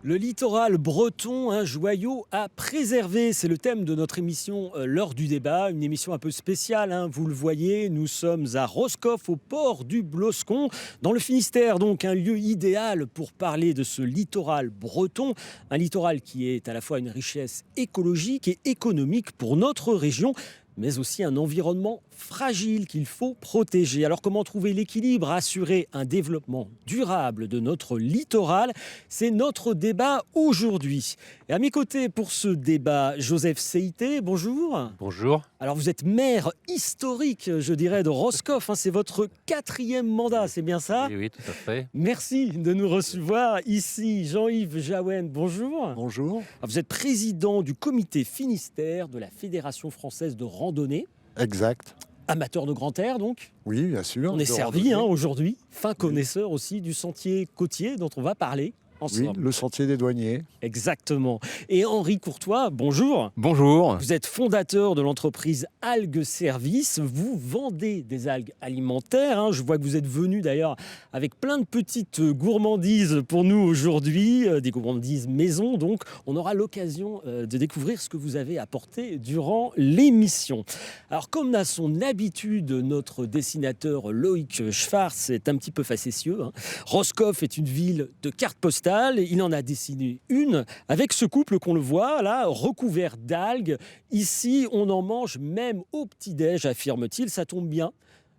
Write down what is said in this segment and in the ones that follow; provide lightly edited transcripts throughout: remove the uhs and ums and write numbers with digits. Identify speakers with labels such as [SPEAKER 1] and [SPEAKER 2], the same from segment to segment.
[SPEAKER 1] Le littoral breton, un joyau à préserver, c'est le thème de notre émission L'heure du débat, une émission un peu spéciale, hein, vous le voyez, nous sommes à Roscoff, au port du Bloscon, dans le Finistère, donc un lieu idéal pour parler de ce littoral breton, un littoral qui est à la fois une richesse écologique et économique pour notre région, mais aussi un environnement fragile qu'il faut protéger. Alors comment trouver l'équilibre, assurer un développement durable de notre littoral? C'est notre débat aujourd'hui. Et à mes côtés pour ce débat, Joseph Seité, bonjour.
[SPEAKER 2] Bonjour.
[SPEAKER 1] Alors vous êtes maire historique, je dirais, de Roscoff, hein, c'est votre 4e mandat, c'est bien ça?
[SPEAKER 2] Oui, oui, tout à fait.
[SPEAKER 1] Merci de nous recevoir ici. Jean-Yves Jaouen, bonjour.
[SPEAKER 3] Bonjour.
[SPEAKER 1] Vous êtes président du comité Finistère de la Fédération française de randonnée,
[SPEAKER 3] Exact.
[SPEAKER 1] amateur de grand air donc.
[SPEAKER 3] Oui, bien sûr.
[SPEAKER 1] On est
[SPEAKER 3] de
[SPEAKER 1] servi
[SPEAKER 3] randonnée.
[SPEAKER 1] aujourd'hui, fin connaisseur aussi du sentier côtier dont on va parler
[SPEAKER 3] Oui,
[SPEAKER 1] ensemble.
[SPEAKER 3] le sentier des douaniers.
[SPEAKER 1] Exactement. Et Henri Courtois, bonjour.
[SPEAKER 2] Bonjour.
[SPEAKER 1] Vous êtes fondateur de l'entreprise Algues Service. Vous vendez des algues alimentaires, hein. Je vois que vous êtes venu d'ailleurs avec plein de petites gourmandises pour nous aujourd'hui, des gourmandises maison. Donc, on aura l'occasion de découvrir ce que vous avez apporté durant l'émission. Alors, comme à son habitude, notre dessinateur Loïc Schwartz est un petit peu facétieux, hein. Roscoff est une ville de cartes postales. Il en a dessiné une avec ce couple qu'on le voit là, recouvert d'algues. Ici, on en mange même au petit-déj, affirme-t-il. Ça tombe bien.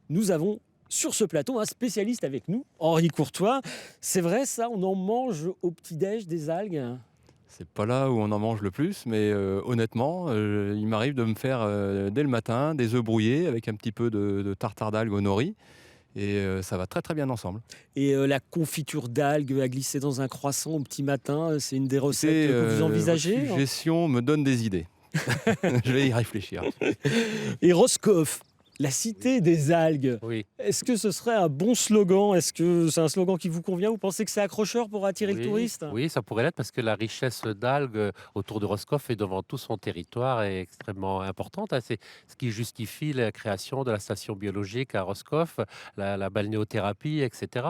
[SPEAKER 1] Nous avons sur ce plateau un spécialiste avec nous, Henri Courtois. C'est vrai ça, on en mange au petit-déj des algues?
[SPEAKER 2] C'est pas là où on en mange le plus, mais honnêtement, il m'arrive de me faire dès le matin des œufs brouillés avec un petit peu de tartare d'algues au nori. Et ça va très très bien ensemble.
[SPEAKER 1] Et la confiture d'algues à glisser dans un croissant au petit matin, c'est une des recettes
[SPEAKER 2] Écoutez,
[SPEAKER 1] que vous
[SPEAKER 2] votre
[SPEAKER 1] envisagez?
[SPEAKER 2] suggestion me donne des idées. Je vais y réfléchir.
[SPEAKER 1] Et Roscoff, la cité des algues,
[SPEAKER 2] Oui.
[SPEAKER 1] est-ce que ce serait un bon slogan? Est-ce que c'est un slogan qui vous convient? Vous pensez que c'est accrocheur pour attirer le
[SPEAKER 4] Oui,
[SPEAKER 1] touriste?
[SPEAKER 4] oui, ça pourrait l'être parce que la richesse d'algues autour de Roscoff et devant tout son territoire est extrêmement importante, hein. C'est ce qui justifie la création de la station biologique à Roscoff, la balnéothérapie, etc.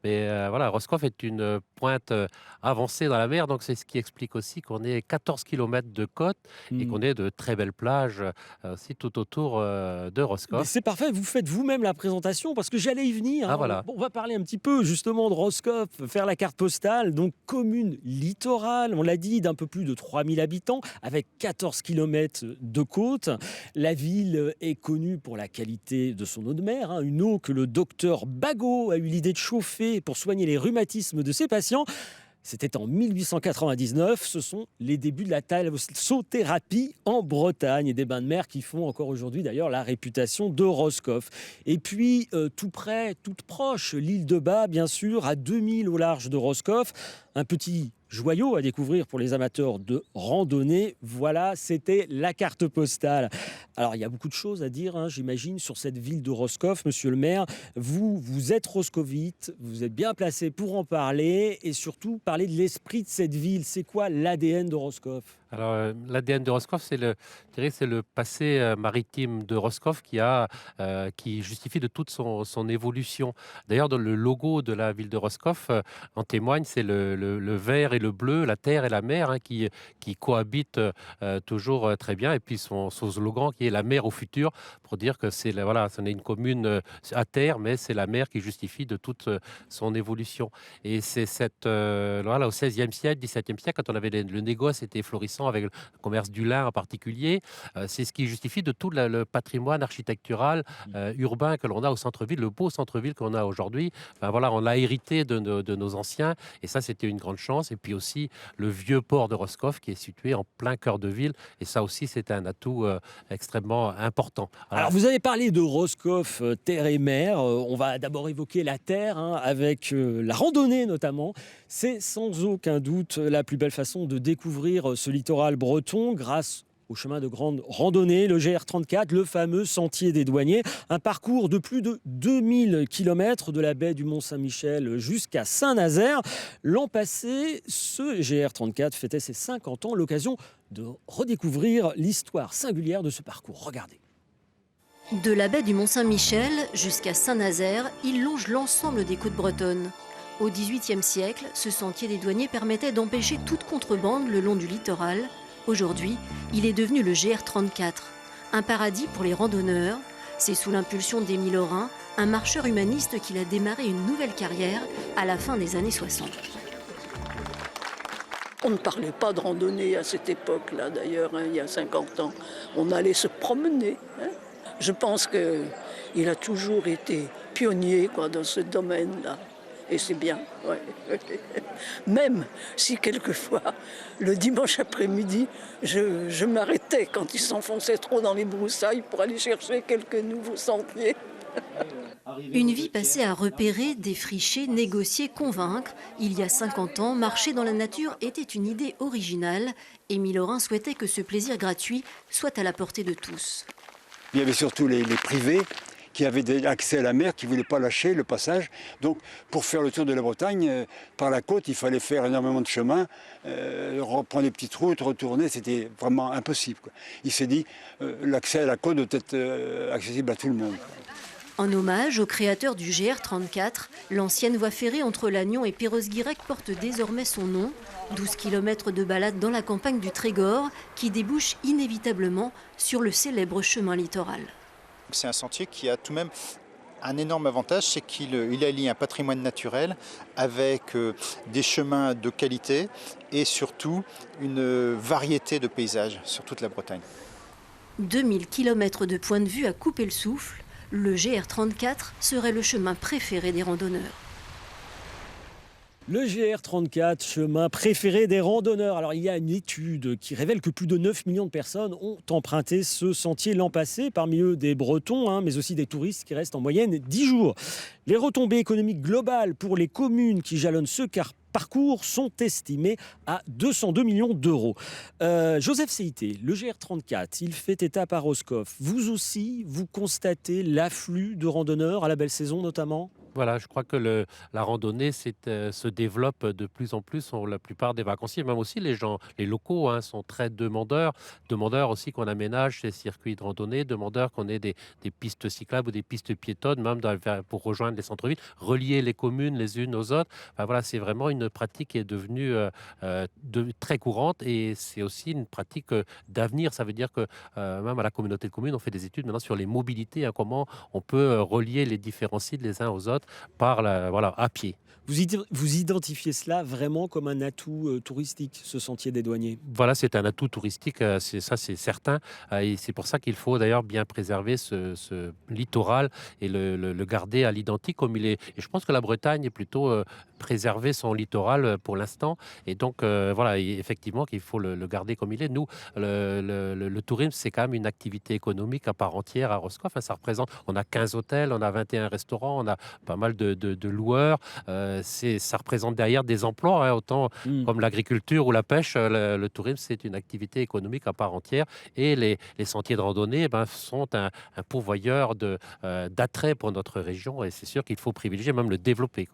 [SPEAKER 4] Mais voilà, Roscoff est une pointe avancée dans la mer, donc c'est ce qui explique aussi qu'on ait 14 kilomètres de côte et qu'on ait de très belles plages aussi tout autour de Roscoff.
[SPEAKER 1] Mais c'est parfait, vous faites vous-même la présentation parce que j'allais y venir,
[SPEAKER 4] Ah,
[SPEAKER 1] hein.
[SPEAKER 4] voilà.
[SPEAKER 1] Bon, on va parler un petit peu justement de Roscoff, faire la carte postale, donc commune littorale, on l'a dit, d'un peu plus de 3000 habitants, avec 14 kilomètres de côte. La ville est connue pour la qualité de son eau de mer, hein, une eau que le docteur Bagot a eu l'idée de chauffer pour soigner les rhumatismes de ses patients. C'était en 1899, ce sont les débuts de la thalassothérapie en Bretagne et des bains de mer qui font encore aujourd'hui d'ailleurs la réputation de Roscoff. Et puis tout près, toute proche, l'île de Bas bien sûr, à 2000 au large de Roscoff, un petit joyau à découvrir pour les amateurs de randonnée. Voilà, c'était la carte postale. Alors il y a beaucoup de choses à dire, hein, j'imagine, sur cette ville de Roscoff, monsieur le maire. Vous êtes roscovite, vous êtes bien placé pour en parler et surtout parler de l'esprit de cette ville. C'est quoi l'ADN de Roscoff?
[SPEAKER 4] Alors, l'ADN de Roscoff, je dirais, c'est le passé maritime de Roscoff qui justifie de toute son évolution. D'ailleurs, dans le logo de la ville de Roscoff, en témoigne, c'est le vert et le bleu, la terre et la mer, hein, qui cohabitent toujours très bien. Et puis son slogan qui est la mer au futur, pour dire que voilà, ce n'est une commune à terre, mais c'est la mer qui justifie de toute son évolution. Et c'est voilà, au XVIe siècle, XVIIe siècle, quand on avait le négoce était florissant avec le commerce du lin en particulier, c'est ce qui justifie de tout le patrimoine architectural urbain que l'on a au centre-ville, le beau centre-ville qu'on a aujourd'hui. Enfin, voilà, on l'a hérité de nos anciens et ça c'était une grande chance. Et puis aussi le vieux port de Roscoff qui est situé en plein cœur de ville et ça aussi c'est un atout extrêmement important.
[SPEAKER 1] Alors vous avez parlé de Roscoff, terre et mer. On va d'abord évoquer la terre, hein, avec la randonnée notamment. C'est sans aucun doute la plus belle façon de découvrir ce littoral breton grâce au chemin de grande randonnée, le GR34, le fameux sentier des douaniers. Un parcours de plus de 2000 km de la baie du Mont-Saint-Michel jusqu'à Saint-Nazaire. L'an passé, ce GR34 fêtait ses 50 ans, l'occasion de redécouvrir l'histoire singulière de ce parcours. Regardez.
[SPEAKER 5] De la baie du Mont-Saint-Michel jusqu'à Saint-Nazaire, il longe l'ensemble des côtes bretonnes.
[SPEAKER 3] Au XVIIIe siècle, ce sentier des douaniers permettait d'empêcher toute contrebande le long du littoral. Aujourd'hui, il est devenu le GR34, un paradis pour les randonneurs. C'est sous l'impulsion d'Émile Lorrain, un marcheur humaniste, qu'il a démarré une nouvelle carrière à la fin des années 60.
[SPEAKER 5] On ne parlait pas de randonnée à cette époque-là, d'ailleurs, il y a 50 ans. On allait se promener. Je pense qu'il a toujours été pionnier dans ce domaine-là. Et c'est bien, ouais. Même si quelquefois, le dimanche après-midi, je m'arrêtais quand il s'enfonçait trop dans les broussailles pour aller chercher quelques nouveaux sentiers.
[SPEAKER 3] Une vie passée à repérer, défricher, négocier, convaincre. Il y a 50 ans, marcher dans la nature était une idée originale. Émile Lorrain souhaitait que ce plaisir gratuit soit à la portée de tous.
[SPEAKER 6] Il y avait surtout les privés qui avaient accès à la mer, qui ne voulaient pas lâcher le passage. Donc, pour faire le tour de la Bretagne, par la côte, il fallait faire énormément de chemin, reprendre des petites routes, retourner, c'était vraiment impossible, quoi. Il s'est dit, l'accès à la côte doit être accessible à tout le monde.
[SPEAKER 3] En hommage au créateur du GR34, l'ancienne voie ferrée entre Lannion et Perros-Guirec porte désormais son nom. 12 km de balade dans la campagne du Trégor qui débouche inévitablement sur le célèbre chemin littoral.
[SPEAKER 7] C'est un sentier qui a tout de même un énorme avantage, c'est qu'il allie un patrimoine naturel avec des chemins de qualité et surtout une variété de paysages sur toute la Bretagne.
[SPEAKER 3] 2000 km de point de vue à couper le souffle, le GR34 serait le chemin préféré des randonneurs.
[SPEAKER 1] Le GR34, chemin préféré des randonneurs. Alors, il y a une étude qui révèle que plus de 9 millions de personnes ont emprunté ce sentier l'an passé, parmi eux des Bretons, mais aussi des touristes qui restent en moyenne 10 jours. Les retombées économiques globales pour les communes qui jalonnent ce parcours sont estimées à 202 millions d'euros. Joseph Seité, le GR34, il fait étape à Roscoff. Vous aussi, vous constatez l'afflux de randonneurs à la belle saison notamment ?
[SPEAKER 4] Voilà, je crois que la randonnée se développe de plus en plus. La plupart des vacanciers, même aussi les locaux, sont très demandeurs. Demandeurs aussi qu'on aménage ces circuits de randonnée, demandeurs qu'on ait des pistes cyclables ou des pistes piétonnes, même pour rejoindre les centres-villes, relier les communes les unes aux autres. Enfin, voilà, c'est vraiment une pratique qui est devenue très courante et c'est aussi une pratique d'avenir. Ça veut dire que même à la communauté de communes, on fait des études maintenant sur les mobilités, comment on peut relier les différents sites les uns aux autres à pied.
[SPEAKER 1] Vous identifiez cela vraiment comme un atout touristique, ce sentier des douaniers ?
[SPEAKER 4] Voilà, c'est un atout touristique, c'est certain. Et c'est pour ça qu'il faut d'ailleurs bien préserver ce littoral et le garder à l'identique comme il est. Et je pense que la Bretagne est plutôt préserver son littoral pour l'instant. Et donc, effectivement, qu'il faut le garder comme il est. Nous, le tourisme, c'est quand même une activité économique à part entière à Roscoff. Ça représente, on a 15 hôtels, on a 21 restaurants, on a pas mal de loueurs. Ça représente derrière des emplois, autant comme l'agriculture ou la pêche. Le tourisme, c'est une activité économique à part entière. Et les sentiers de randonnée sont un pourvoyeur d'attrait pour notre région. Et c'est sûr qu'il faut privilégier, même le développer.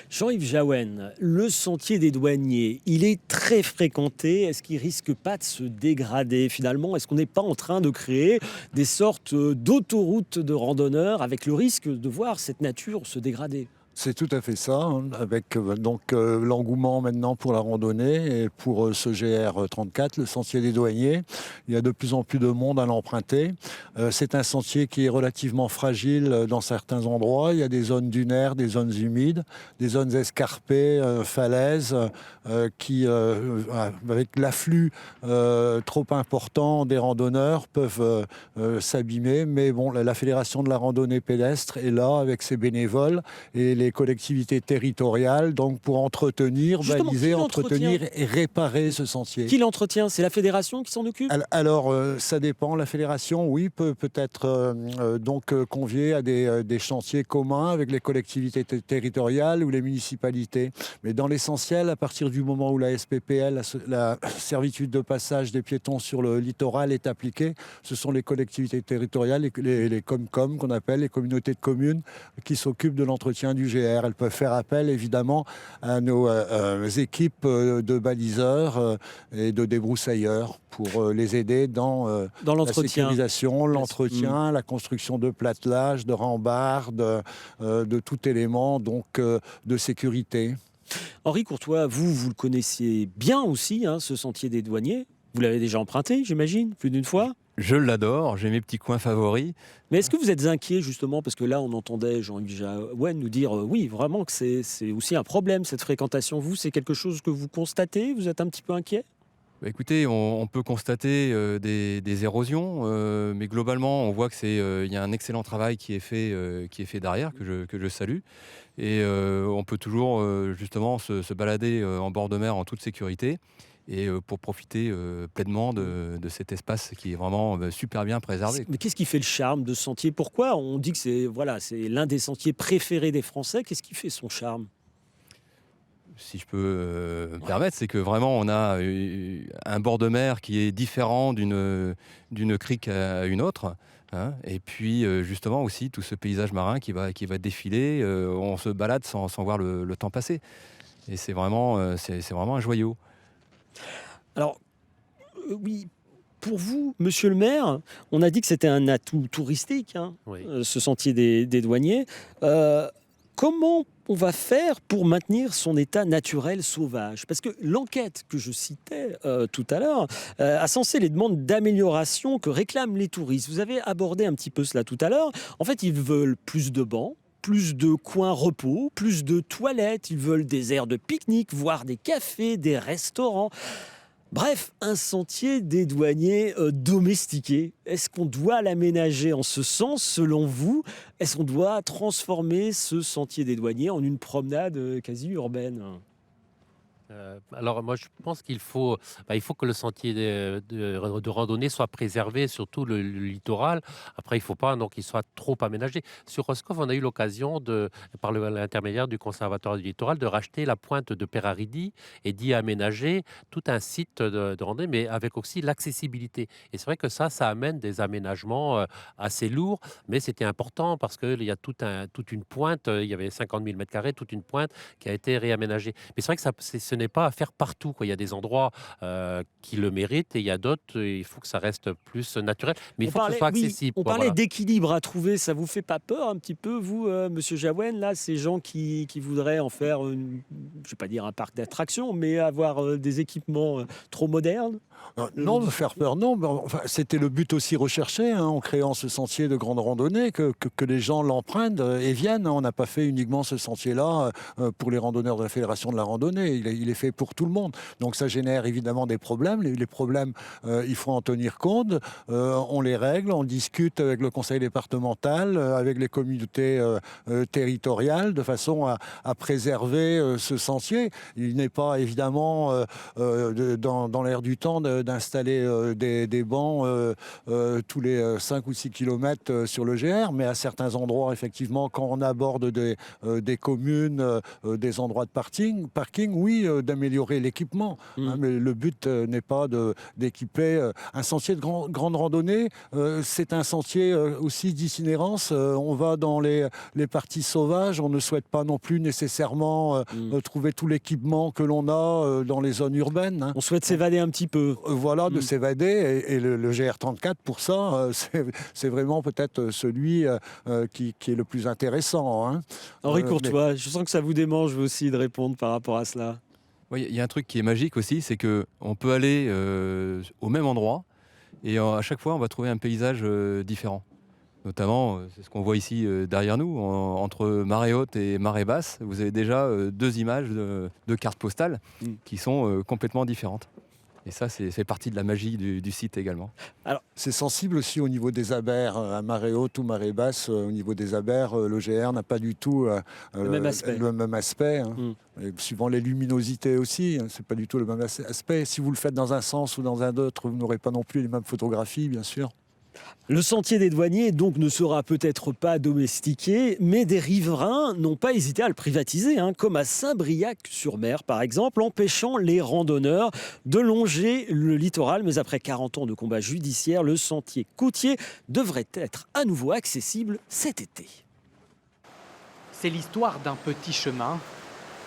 [SPEAKER 1] Jean-Yves Jaouen, le sentier des douaniers, il est très fréquenté. Est-ce qu'il risque pas de se dégrader finalement ? Est-ce qu'on n'est pas en train de créer des sortes d'autoroutes de randonneurs avec le risque de voir cette nature se dégrader ?
[SPEAKER 8] C'est tout à fait ça, avec l'engouement maintenant pour la randonnée et pour ce GR34, le sentier des douaniers. Il y a de plus en plus de monde à l'emprunter. C'est un sentier qui est relativement fragile dans certains endroits. Il y a des zones dunaires, des zones humides, des zones escarpées, falaises, qui, avec l'afflux trop important des randonneurs, peuvent s'abîmer. Mais bon, la Fédération de la randonnée pédestre est là avec ses bénévoles et les collectivités territoriales, donc pour entretenir, baliser, entretenir et réparer ce sentier.
[SPEAKER 1] Qui l'entretient ? C'est la fédération qui s'en occupe ?
[SPEAKER 8] Alors, ça dépend. La fédération, oui, peut être conviée à des chantiers communs avec les collectivités territoriales ou les municipalités. Mais dans l'essentiel, à partir du moment où la SPPL, la servitude de passage des piétons sur le littoral est appliquée, ce sont les collectivités territoriales, les COMCOM qu'on appelle, les communautés de communes, qui s'occupent de l'entretien du SUGR. Elles peuvent faire appel évidemment à nos équipes de baliseurs et de débroussailleurs pour les aider dans
[SPEAKER 1] Dans
[SPEAKER 8] la
[SPEAKER 1] l'entretien.
[SPEAKER 8] sécurisation, l'entretien, la construction de platelage, de rambardes, de tout élément donc, de sécurité.
[SPEAKER 1] Henri Courtois, vous le connaissiez bien aussi, hein, ce sentier des douaniers. Vous l'avez déjà emprunté, j'imagine, plus d'une fois.
[SPEAKER 2] Je l'adore, j'ai mes petits coins favoris.
[SPEAKER 1] Mais est-ce que vous êtes inquiet justement, parce que là on entendait Jean-Yves Jaouen nous dire oui, vraiment que c'est aussi un problème cette fréquentation. Vous, c'est quelque chose que vous constatez? Vous êtes un petit peu inquiet?
[SPEAKER 2] Bah, écoutez, on peut constater des érosions, mais globalement, on voit que y a un excellent travail qui est fait derrière, que je salue. Et on peut toujours justement se balader en bord de mer en toute sécurité et pour profiter pleinement de cet espace qui est vraiment super bien préservé.
[SPEAKER 1] Mais qu'est-ce qui fait le charme de ce sentier? Pourquoi on dit que c'est l'un des sentiers préférés des Français? Qu'est-ce qui fait son charme?
[SPEAKER 2] Si je peux me permettre, c'est que vraiment on a un bord de mer qui est différent d'une crique à une autre, hein. Et puis justement aussi tout ce paysage marin qui va défiler, on se balade sans voir le temps passer. Et c'est vraiment un joyau.
[SPEAKER 1] Alors, oui, pour vous, monsieur le maire, on a dit que c'était un atout touristique, hein,
[SPEAKER 4] Oui.
[SPEAKER 1] ce sentier des douaniers. Comment on va faire pour maintenir son état naturel sauvage? Parce que l'enquête que je citais tout à l'heure a censé les demandes d'amélioration que réclament les touristes. Vous avez abordé un petit peu cela tout à l'heure. En fait, ils veulent plus de bancs, plus de coins repos, plus de toilettes. Ils veulent des aires de pique-nique, voire des cafés, des restaurants. Bref, un sentier des douaniers domestiqué. Est-ce qu'on doit l'aménager en ce sens, selon vous? Est-ce qu'on doit transformer ce sentier des douaniers en une promenade quasi urbaine?
[SPEAKER 4] Alors moi je pense qu'il faut, il faut que le sentier de randonnée soit préservé, surtout le littoral. Après il ne faut pas donc qu'il soit trop aménagé. Sur Roscoff, on a eu l'occasion par l'intermédiaire du Conservatoire du littoral, de racheter la pointe de Peraridi et d'y aménager tout un site de randonnée, mais avec aussi l'accessibilité. Et c'est vrai que ça amène des aménagements assez lourds, mais c'était important parce qu'il y a toute une pointe, il y avait 50 000 mètres carrés, toute une pointe qui a été réaménagée. Mais c'est vrai que ce n'est pas à faire partout, quoi. Il y a des endroits qui le méritent et il y a d'autres, il faut que ça reste plus naturel. Mais il faut que ce soit accessible.
[SPEAKER 1] On
[SPEAKER 4] quoi,
[SPEAKER 1] parlait
[SPEAKER 4] voilà.
[SPEAKER 1] d'équilibre à trouver, ça vous fait pas peur un petit peu, vous, monsieur Jaouen, là, ces gens qui voudraient en faire, je ne vais pas dire un parc d'attractions, mais avoir des équipements trop modernes?
[SPEAKER 8] Non, de faire peur, non. Mais enfin, c'était le but aussi recherché en créant ce sentier de grande randonnée, que les gens l'empruntent et viennent. On n'a pas fait uniquement ce sentier-là pour les randonneurs de la Fédération de la randonnée. Il est fait pour tout le monde. Donc ça génère évidemment des problèmes. Les problèmes, il faut en tenir compte. On les règle, on discute avec le conseil départemental, avec les communautés territoriales, de façon à préserver ce sentier. Il n'est pas évidemment dans l'air du temps d'installer des bancs tous les 5 ou 6 kilomètres sur le GR, mais à certains endroits, effectivement, quand on aborde des communes, des endroits de parking, oui, d'améliorer l'équipement. Hein, mais le but n'est pas d'équiper un sentier de grande randonnée. C'est un sentier aussi d'itinérance. On va dans les parties sauvages. On ne souhaite pas non plus nécessairement trouver tout l'équipement que l'on a dans les zones urbaines. Hein.
[SPEAKER 1] On souhaite s'évader un petit peu.
[SPEAKER 8] Voilà, de s'évader. Et le GR34, pour ça, c'est vraiment peut-être celui qui est le plus intéressant. Hein.
[SPEAKER 1] Henri Courtois, je sens que ça vous démange, vous aussi, de répondre par rapport à cela.
[SPEAKER 2] Oui, il y a un truc qui est magique aussi, c'est qu'on peut aller au même endroit et à chaque fois on va trouver un paysage différent. Notamment, c'est ce qu'on voit ici derrière nous, entre marée haute et marée basse, vous avez déjà 2 images de cartes postales qui sont complètement différentes. Et ça, c'est fait partie de la magie du site également.
[SPEAKER 8] Alors, c'est sensible aussi au niveau des abers, à marée haute ou marée basse. Au niveau des abers, le GR n'a pas du tout
[SPEAKER 1] le même aspect.
[SPEAKER 8] Hein. Et suivant les luminosités aussi, hein, c'est pas du tout le même aspect. Si vous le faites dans un sens ou dans un autre, vous n'aurez pas non plus les mêmes photographies, bien sûr.
[SPEAKER 1] Le sentier des douaniers, donc, ne sera peut-être pas domestiqué, mais des riverains n'ont pas hésité à le privatiser, hein, comme à Saint-Briac-sur-Mer, par exemple, empêchant les randonneurs de longer le littoral. Mais après 40 ans de combats judiciaires, le sentier côtier devrait être à nouveau accessible cet été.
[SPEAKER 9] C'est l'histoire d'un petit chemin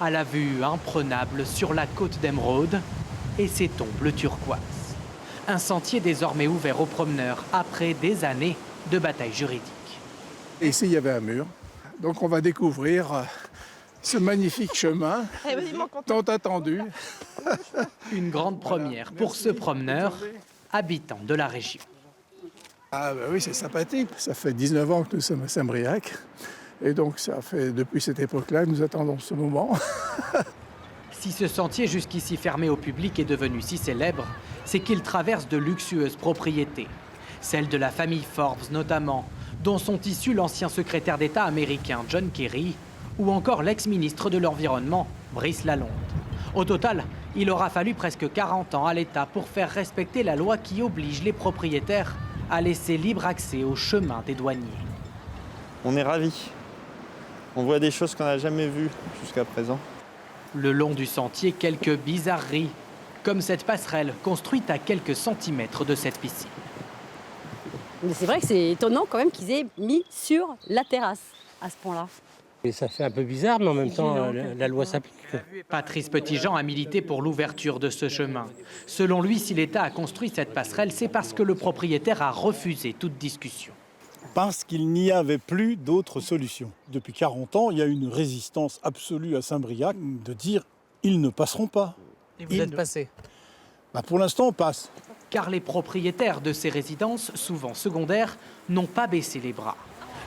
[SPEAKER 9] à la vue imprenable sur la côte d'Émeraude et ses tombes bleu turquoise. Un sentier désormais ouvert aux promeneurs après des années de bataille juridique.
[SPEAKER 10] Ici, il y avait un mur. Donc on va découvrir ce magnifique chemin tant attendu.
[SPEAKER 9] Une grande première pour ce promeneur, habitant de la région.
[SPEAKER 10] Ah ben oui, c'est sympathique. Ça fait 19 ans que nous sommes à Saint-Briac. Et donc ça fait depuis cette époque-là que nous attendons ce moment.
[SPEAKER 9] Si ce sentier jusqu'ici fermé au public est devenu si célèbre, c'est qu'il traverse de luxueuses propriétés. Celles de la famille Forbes notamment, dont sont issus l'ancien secrétaire d'État américain John Kerry ou encore l'ex-ministre de l'Environnement Brice Lalonde. Au total, il aura fallu presque 40 ans à l'État pour faire respecter la loi qui oblige les propriétaires à laisser libre accès au chemin des douaniers.
[SPEAKER 11] On est ravis. On voit des choses qu'on n'a jamais vues jusqu'à présent.
[SPEAKER 9] Le long du sentier, quelques bizarreries, comme cette passerelle construite à quelques centimètres de cette piscine.
[SPEAKER 12] Mais c'est vrai que c'est étonnant quand même qu'ils aient mis sur la terrasse à ce point-là.
[SPEAKER 13] Et ça fait un peu bizarre, mais en même temps, la loi s'applique.
[SPEAKER 9] Patrice Petitjean a milité pour l'ouverture de ce chemin. Selon lui, si l'État a construit cette passerelle, c'est parce que le propriétaire a refusé toute discussion.
[SPEAKER 14] Parce qu'il n'y avait plus d'autre solution. Depuis 40 ans, il y a une résistance absolue à Saint-Briac de dire « ils ne passeront pas ».
[SPEAKER 9] Et vous êtes passé ?
[SPEAKER 14] Pour l'instant, on passe.
[SPEAKER 9] Car les propriétaires de ces résidences, souvent secondaires, n'ont pas baissé les bras.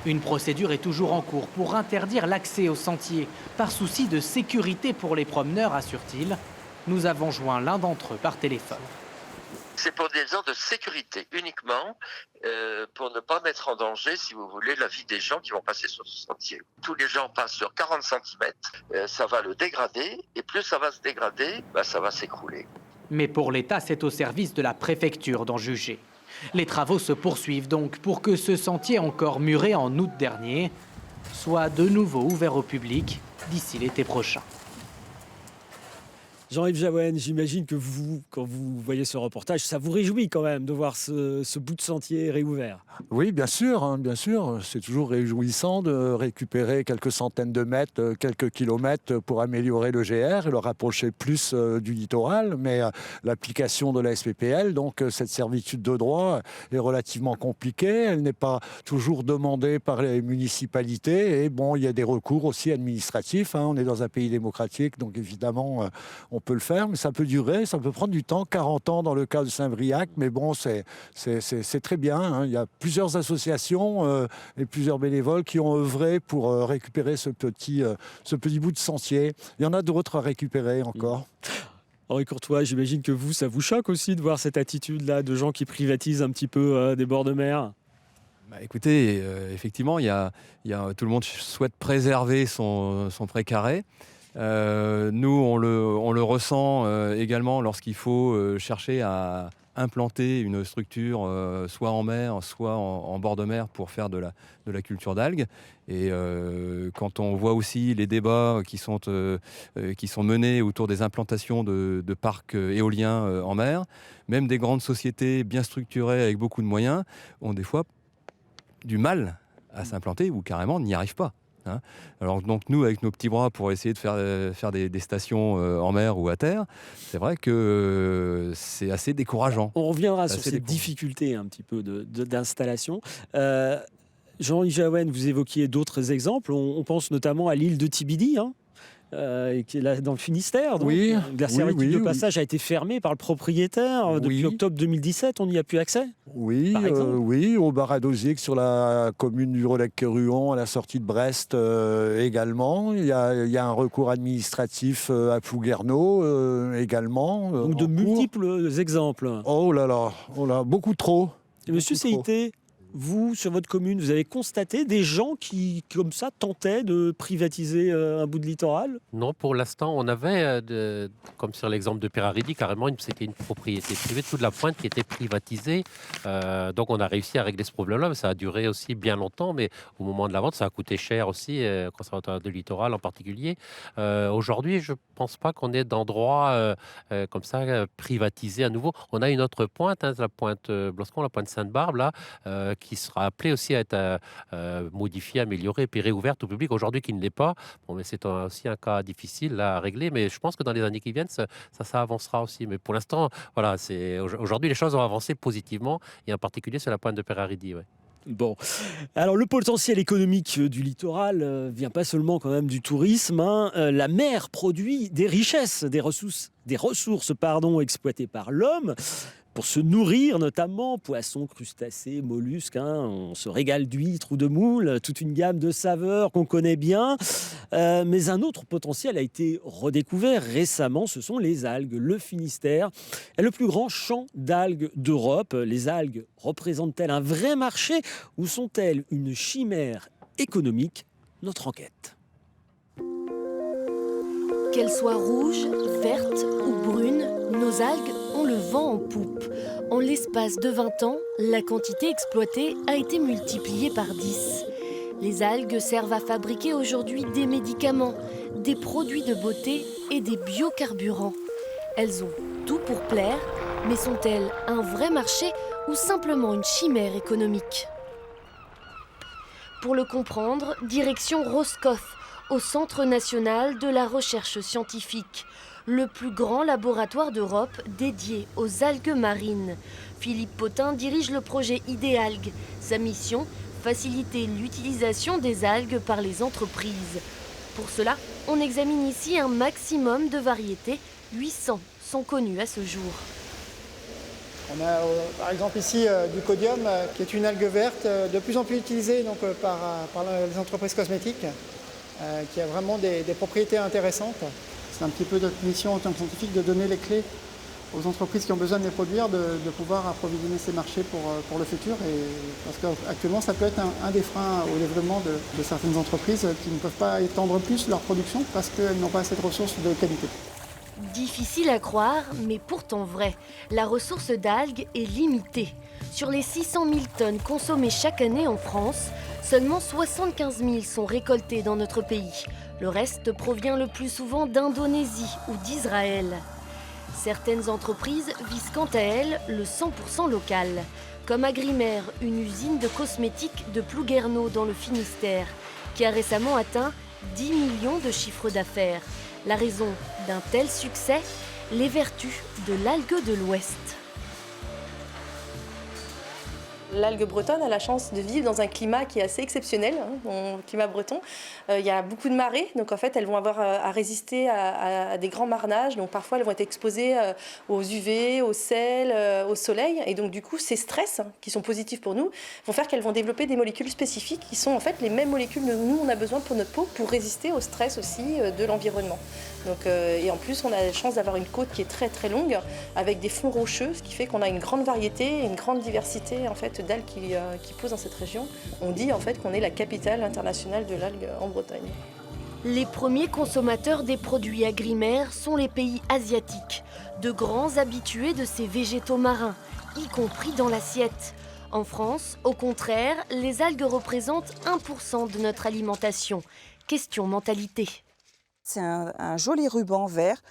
[SPEAKER 9] Une procédure est toujours en cours pour interdire l'accès au sentier, par souci de sécurité pour les promeneurs, assure-t-il. Nous avons joint l'un d'entre eux par téléphone.
[SPEAKER 15] C'est pour des raisons de sécurité uniquement, pour ne pas mettre en danger, si vous voulez, la vie des gens qui vont passer sur ce sentier. Tous les gens passent sur 40 cm, ça va le dégrader, et plus ça va se dégrader, ça va s'écrouler.
[SPEAKER 9] Mais pour l'État, c'est au service de la préfecture d'en juger. Les travaux se poursuivent donc pour que ce sentier encore muré en août dernier soit de nouveau ouvert au public d'ici l'été prochain.
[SPEAKER 1] Jean-Yves Jaouen, j'imagine que vous, quand vous voyez ce reportage, ça vous réjouit quand même de voir ce bout de sentier réouvert.
[SPEAKER 8] Oui, bien sûr, bien sûr. C'est toujours réjouissant de récupérer quelques centaines de mètres, quelques kilomètres pour améliorer le GR et le rapprocher plus du littoral. Mais l'application de la SPPL, donc cette servitude de droit, est relativement compliquée. Elle n'est pas toujours demandée par les municipalités. Et bon, il y a des recours aussi administratifs. On est dans un pays démocratique, donc évidemment, on peut le faire, mais ça peut durer, ça peut prendre du temps, 40 ans dans le cas de Saint-Briac, mais bon, c'est très bien. Il y a plusieurs associations et plusieurs bénévoles qui ont œuvré pour récupérer ce petit bout de sentier. Il y en a d'autres à récupérer encore.
[SPEAKER 1] Henri Courtois, j'imagine que vous, ça vous choque aussi de voir cette attitude-là de gens qui privatisent un petit peu des bords de mer.
[SPEAKER 2] Écoutez, effectivement, tout le monde souhaite préserver son pré-carré. Nous, on le ressent également lorsqu'il faut chercher à implanter une structure soit en mer, soit en bord de mer pour faire de la culture d'algues. Et quand on voit aussi les débats qui sont menés autour des implantations de parcs éoliens en mer, même des grandes sociétés bien structurées avec beaucoup de moyens ont des fois du mal à s'implanter ou carrément n'y arrivent pas. Alors donc nous, avec nos petits bras pour essayer de faire des stations en mer ou à terre, c'est vrai que c'est assez décourageant.
[SPEAKER 1] On reviendra sur ces difficultés un petit peu d'installation. Jean-Yves Jaouen, vous évoquiez d'autres exemples. On pense notamment à l'île de Tibidi, qui est là dans le Finistère. Donc,
[SPEAKER 8] oui,
[SPEAKER 1] la servitude de passage a été fermée par le propriétaire depuis octobre 2017. On n'y a plus accès.
[SPEAKER 8] Oui, au Baradosic sur la commune du Relec-Queruon, à la sortie de Brest également. Il y a un recours administratif à Plouguerneau également.
[SPEAKER 1] Donc de multiples exemples.
[SPEAKER 8] Oh là, beaucoup trop.
[SPEAKER 1] Et Monsieur CIT, vous, sur votre commune, vous avez constaté des gens qui, comme ça, tentaient de privatiser un bout de littoral ?
[SPEAKER 4] Non, pour l'instant, on avait, comme sur l'exemple de Péraridi, carrément, c'était une propriété privée, toute la pointe qui était privatisée. Donc, on a réussi à régler ce problème-là, mais ça a duré aussi bien longtemps. Mais au moment de la vente, ça a coûté cher aussi, conservatoire de littoral en particulier. Aujourd'hui, je ne pense pas qu'on ait d'endroits comme ça privatisés à nouveau. On a une autre pointe, la pointe Bloscon, la pointe Sainte-Barbe, là, qui sera appelée aussi à être modifiée, améliorée, puis réouverte au public, aujourd'hui qui ne l'est pas. Bon, mais c'est aussi un cas difficile là, à régler, mais je pense que dans les années qui viennent, ça avancera aussi. Mais pour l'instant, voilà, aujourd'hui, les choses ont avancé positivement, et en particulier sur la pointe de Peraridi. Ouais.
[SPEAKER 1] Bon, alors le potentiel économique du littoral vient pas seulement quand même du tourisme. La mer produit des richesses, des ressources exploitées par l'homme pour se nourrir, notamment poissons, crustacés, mollusques. On se régale d'huîtres ou de moules, toute une gamme de saveurs qu'on connaît bien. Mais un autre potentiel a été redécouvert récemment, ce sont les algues. Le Finistère est le plus grand champ d'algues d'Europe. Les algues représentent-elles un vrai marché ou sont-elles une chimère économique? Notre enquête.
[SPEAKER 16] Qu'elles soient rouges, vertes ou brunes, nos algues ont le vent en poupe. En l'espace de 20 ans, la quantité exploitée a été multipliée par 10. Les algues servent à fabriquer aujourd'hui des médicaments, des produits de beauté et des biocarburants. Elles ont tout pour plaire, mais sont-elles un vrai marché ou simplement une chimère économique? Pour le comprendre, direction Roscoff, au Centre national de la recherche scientifique, le plus grand laboratoire d'Europe dédié aux algues marines. Philippe Potin dirige le projet Idéalgues. Sa mission, faciliter l'utilisation des algues par les entreprises. Pour cela, on examine ici un maximum de variétés. 800 sont connues à ce jour.
[SPEAKER 17] On a par exemple ici du codium, qui est une algue verte de plus en plus utilisée donc, par les entreprises cosmétiques, qui a vraiment des propriétés intéressantes. C'est un petit peu notre mission en tant que scientifique de donner les clés aux entreprises qui ont besoin de les produire, de pouvoir approvisionner ces marchés pour le futur. Et parce qu'actuellement, ça peut être un des freins au développement de certaines entreprises qui ne peuvent pas étendre plus leur production parce qu'elles n'ont pas assez de ressources de qualité.
[SPEAKER 16] Difficile à croire, mais pourtant vrai. La ressource d'algues est limitée. Sur les 600 000 tonnes consommées chaque année en France, seulement 75 000 sont récoltées dans notre pays. Le reste provient le plus souvent d'Indonésie ou d'Israël. Certaines entreprises visent quant à elles le 100% local, comme Agrimer, une usine de cosmétiques de Plouguerneau dans le Finistère, qui a récemment atteint 10 millions de chiffres d'affaires. La raison d'un tel succès, les vertus de l'algue de l'Ouest.
[SPEAKER 18] L'algue bretonne a la chance de vivre dans un climat qui est assez exceptionnel, mon climat breton. Il y a beaucoup de marées, donc en fait elles vont avoir à résister à des grands marnages. Donc parfois elles vont être exposées aux UV, au sel, au soleil. Et donc du coup ces stress, qui sont positifs pour nous, vont faire qu'elles vont développer des molécules spécifiques qui sont en fait les mêmes molécules que nous on a besoin pour notre peau pour résister au stress aussi de l'environnement. Donc, et en plus on a la chance d'avoir une côte qui est très très longue avec des fonds rocheux, ce qui fait qu'on a une grande variété et une grande diversité en fait d'algues qui poussent dans cette région. On dit en fait qu'on est la capitale internationale de l'algue en Bretagne.
[SPEAKER 16] Les premiers consommateurs des produits Agrimer sont les pays asiatiques, de grands habitués de ces végétaux marins, y compris dans l'assiette. En France, au contraire, les algues représentent 1% de notre alimentation. Question mentalité.
[SPEAKER 19] C'est un joli ruban vert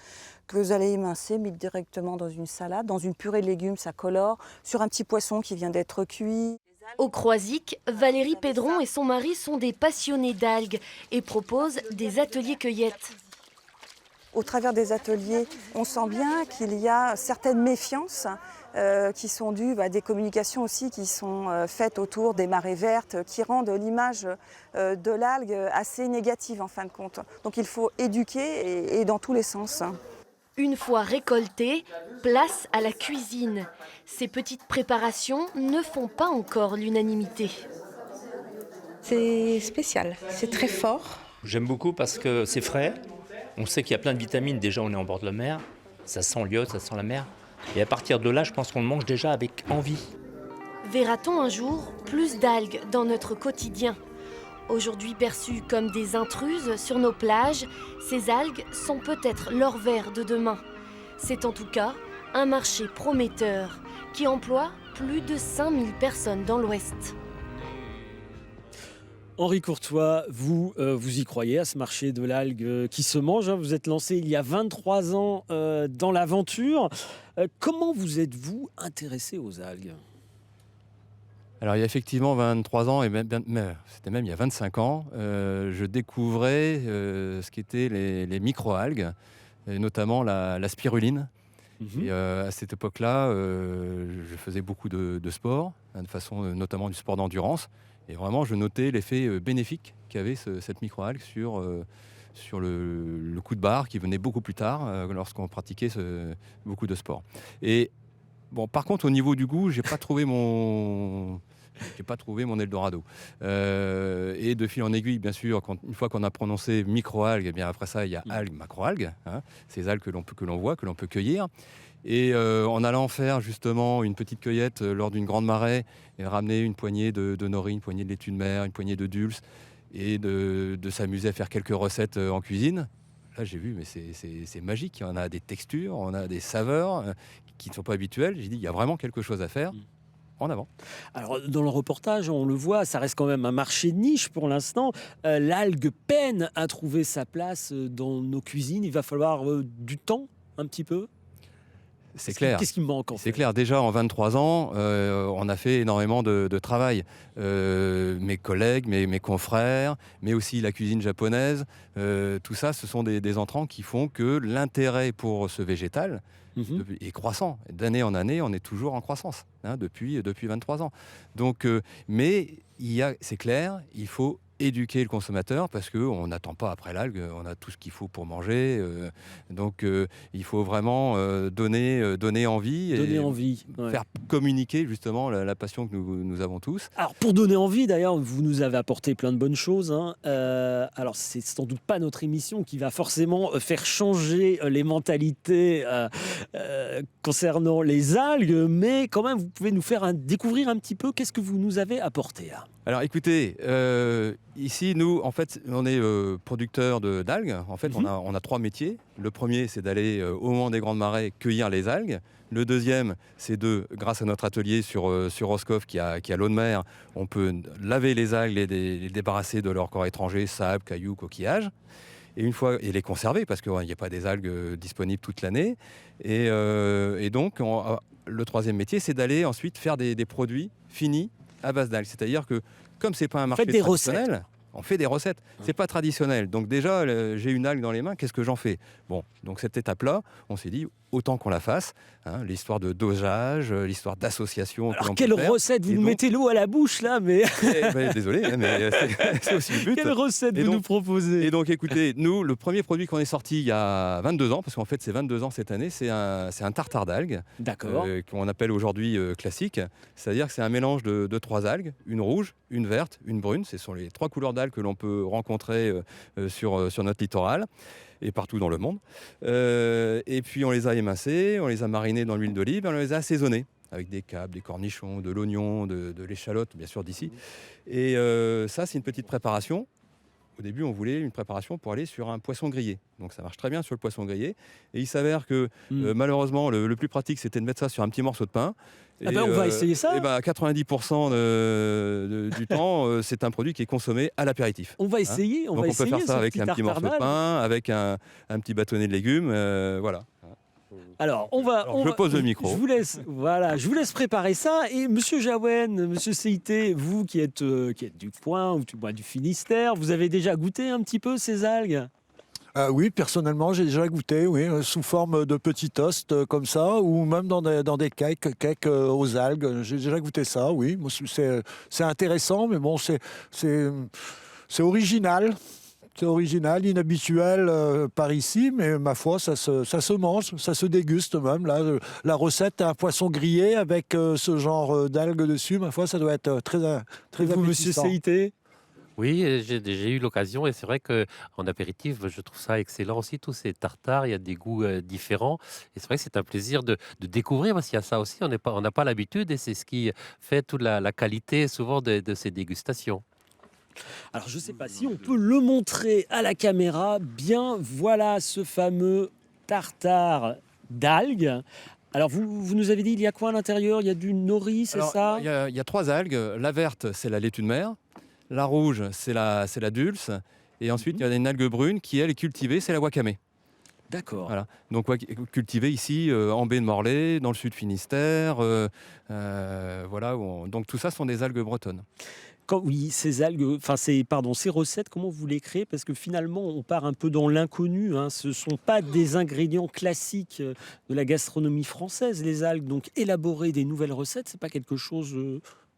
[SPEAKER 19] que vous allez émincer, mettre directement dans une salade, dans une purée de légumes, ça colore, sur un petit poisson qui vient d'être cuit.
[SPEAKER 16] Au Croisic, Valérie Pédron et son mari sont des passionnés d'algues et proposent des ateliers cueillettes.
[SPEAKER 19] Au travers des ateliers, on sent bien qu'il y a certaines méfiances qui sont dues à des communications aussi qui sont faites autour des marées vertes, qui rendent l'image de l'algue assez négative en fin de compte. Donc il faut éduquer et dans tous les sens.
[SPEAKER 16] Une fois récoltées, place à la cuisine. Ces petites préparations ne font pas encore l'unanimité.
[SPEAKER 20] C'est spécial, c'est très fort.
[SPEAKER 21] J'aime beaucoup parce que c'est frais. On sait qu'il y a plein de vitamines. Déjà, on est en bord de la mer. Ça sent l'iode, ça sent la mer. Et à partir de là, je pense qu'on le mange déjà avec envie.
[SPEAKER 16] Verra-t-on un jour plus d'algues dans notre quotidien ? Aujourd'hui perçues comme des intruses sur nos plages, ces algues sont peut-être l'or vert de demain. C'est en tout cas un marché prometteur qui emploie plus de 5000 personnes dans l'Ouest.
[SPEAKER 1] Henri Courtois, vous y croyez à ce marché de l'algue qui se mange. Vous êtes lancé il y a 23 ans dans l'aventure. Comment vous êtes-vous intéressé aux algues ?
[SPEAKER 2] Alors il y a effectivement 23 ans, et c'était même il y a 25 ans, je découvrais ce qu'étaient les microalgues, et notamment la spiruline. Et à cette époque-là, je faisais beaucoup de sport, hein, de façon notamment du sport d'endurance. Et vraiment, je notais l'effet bénéfique qu'avait cette microalgue sur le coup de barre qui venait beaucoup plus tard lorsqu'on pratiquait beaucoup de sport. Et bon, par contre, au niveau du goût, j'ai pas trouvé mon Eldorado. Et de fil en aiguille, bien sûr, une fois qu'on a prononcé microalgues, et bien après ça, il y a algues, macroalgues, hein, ces algues que l'on voit, que l'on peut cueillir. Et en allant faire justement une petite cueillette lors d'une grande marée, et ramener une poignée de nori, une poignée de laitue de mer, une poignée de dulce, et de s'amuser à faire quelques recettes en cuisine. Là, j'ai vu, mais c'est magique. On a des textures, on a des saveurs qui ne sont pas habituelles. J'ai dit, il y a vraiment quelque chose à faire. En avant.
[SPEAKER 1] Alors, dans le reportage, on le voit, ça reste quand même un marché de niche pour l'instant. L'algue peine à trouver sa place dans nos cuisines. Il va falloir du temps, un petit peu.
[SPEAKER 2] C'est clair.
[SPEAKER 1] Qu'est-ce qui me manque en fait ?
[SPEAKER 2] C'est clair. Déjà, en 23 ans, on a fait énormément de travail. Mes collègues, mes confrères, mais aussi la cuisine japonaise, tout ça, ce sont des entrants qui font que l'intérêt pour ce végétal est croissant. D'année en année, on est toujours en croissance, hein, depuis 23 ans. Donc, mais c'est clair, il faut éduquer le consommateur parce qu'on n'attend pas après l'algue, on a tout ce qu'il faut pour manger. Donc, il faut vraiment donner envie et faire communiquer justement la passion que nous avons tous.
[SPEAKER 1] Alors, pour donner envie, d'ailleurs, vous nous avez apporté plein de bonnes choses. Hein. Alors, c'est sans doute pas notre émission qui va forcément faire changer les mentalités concernant les algues, mais quand même, vous pouvez nous faire découvrir un petit peu qu'est-ce que vous nous avez apporté. Là.
[SPEAKER 2] Alors écoutez, ici nous en fait on est producteurs d'algues. En fait on a 3 métiers. Le premier c'est d'aller au moment des grandes marées cueillir les algues. Le deuxième c'est grâce à notre atelier sur Roscoff qui a l'eau de mer, on peut laver les algues et les débarrasser de leur corps étranger, sable, cailloux, coquillages. Et les conserver parce qu'il n'y a pas des algues disponibles toute l'année. Et donc le troisième métier c'est d'aller ensuite faire des produits finis à base d'algues. C'est-à-dire que comme c'est pas un marché traditionnel, on fait des recettes. C'est pas traditionnel. Donc déjà, j'ai une algue dans les mains, qu'est-ce que j'en fais ? Bon, donc cette étape-là, on s'est dit, autant qu'on la fasse. Hein, l'histoire de dosage, l'histoire d'association.
[SPEAKER 1] Alors quelle recette ? Vous nous mettez l'eau à la bouche là, mais...
[SPEAKER 2] désolé, mais c'est aussi le but.
[SPEAKER 1] Quelle recette vous nous proposez ?
[SPEAKER 2] Et donc écoutez, nous, le premier produit qu'on est sorti il y a 22 ans, parce qu'en fait c'est 22 ans cette année, c'est un tartare d'algues.
[SPEAKER 1] D'accord.
[SPEAKER 2] Qu'on appelle aujourd'hui classique. C'est-à-dire que c'est un mélange de 3 algues, une rouge, une verte, une brune. Ce sont les 3 couleurs d'algues que l'on peut rencontrer sur notre littoral et partout dans le monde. Et puis on les a émincés, on les a marinés dans l'huile d'olive et on les a assaisonnés avec des câbles, des cornichons, de l'oignon, de l'échalote, bien sûr d'ici. Et ça, c'est une petite préparation. Au début, on voulait une préparation pour aller sur un poisson grillé. Donc ça marche très bien sur le poisson grillé. Et il s'avère que malheureusement, le plus pratique, c'était de mettre ça sur un petit morceau de pain.
[SPEAKER 1] On va essayer ça.
[SPEAKER 2] Et 90% du temps, c'est un produit qui est consommé à l'apéritif.
[SPEAKER 1] On va essayer.
[SPEAKER 2] Donc on peut faire ça avec un petit morceau de pain, avec un petit bâtonnet de légumes. Voilà.
[SPEAKER 1] Alors,
[SPEAKER 2] je pose le micro.
[SPEAKER 1] Je vous laisse préparer ça. Et Monsieur Jaouen, Monsieur Seité, vous qui êtes du coin ou du Finistère, vous avez déjà goûté un petit peu ces algues ?
[SPEAKER 8] Oui, personnellement, j'ai déjà goûté, sous forme de petits toasts comme ça, ou même dans des cakes aux algues. J'ai déjà goûté ça, oui. C'est intéressant, mais bon, c'est original. C'est original, inhabituel par ici, mais ma foi, ça se mange, ça se déguste même. Là, la recette, un poisson grillé avec ce genre d'algues dessus, ma foi, ça doit être très
[SPEAKER 1] vous, Monsieur Seité ?
[SPEAKER 4] Oui, j'ai eu l'occasion et c'est vrai qu'en apéritif, je trouve ça excellent aussi, tous ces tartares, il y a des goûts différents et c'est vrai que c'est un plaisir de découvrir parce qu'il y a ça aussi, on n'a pas l'habitude et c'est ce qui fait toute la qualité souvent de ces dégustations.
[SPEAKER 1] Alors je ne sais pas si on peut le montrer à la caméra, bien voilà ce fameux tartare d'algues. Alors vous nous avez dit, il y a quoi à l'intérieur ? Il y a du nori, c'est ça ?
[SPEAKER 2] Il y a 3 algues, la verte c'est la laitue de mer. La rouge, c'est la dulce. Et ensuite, il y a une algue brune qui, elle, est cultivée, c'est la wakame.
[SPEAKER 1] D'accord.
[SPEAKER 2] Voilà. Donc cultivé ici en baie de Morlaix, dans le sud Finistère. Voilà, donc tout ça sont des algues bretonnes.
[SPEAKER 1] Oui, ces algues, ces recettes, comment vous les créez? Parce que finalement, on part un peu dans l'inconnu, hein. Ce ne sont pas des ingrédients classiques de la gastronomie française, les algues. Donc élaborer des nouvelles recettes, c'est pas quelque chose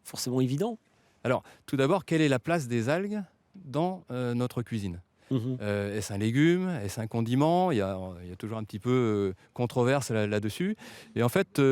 [SPEAKER 1] forcément évident.
[SPEAKER 2] Alors, tout d'abord, quelle est la place des algues dans notre cuisine? Est-ce un légume? Est-ce un condiment? Il y a toujours un petit peu controverse là-dessus. Et en fait,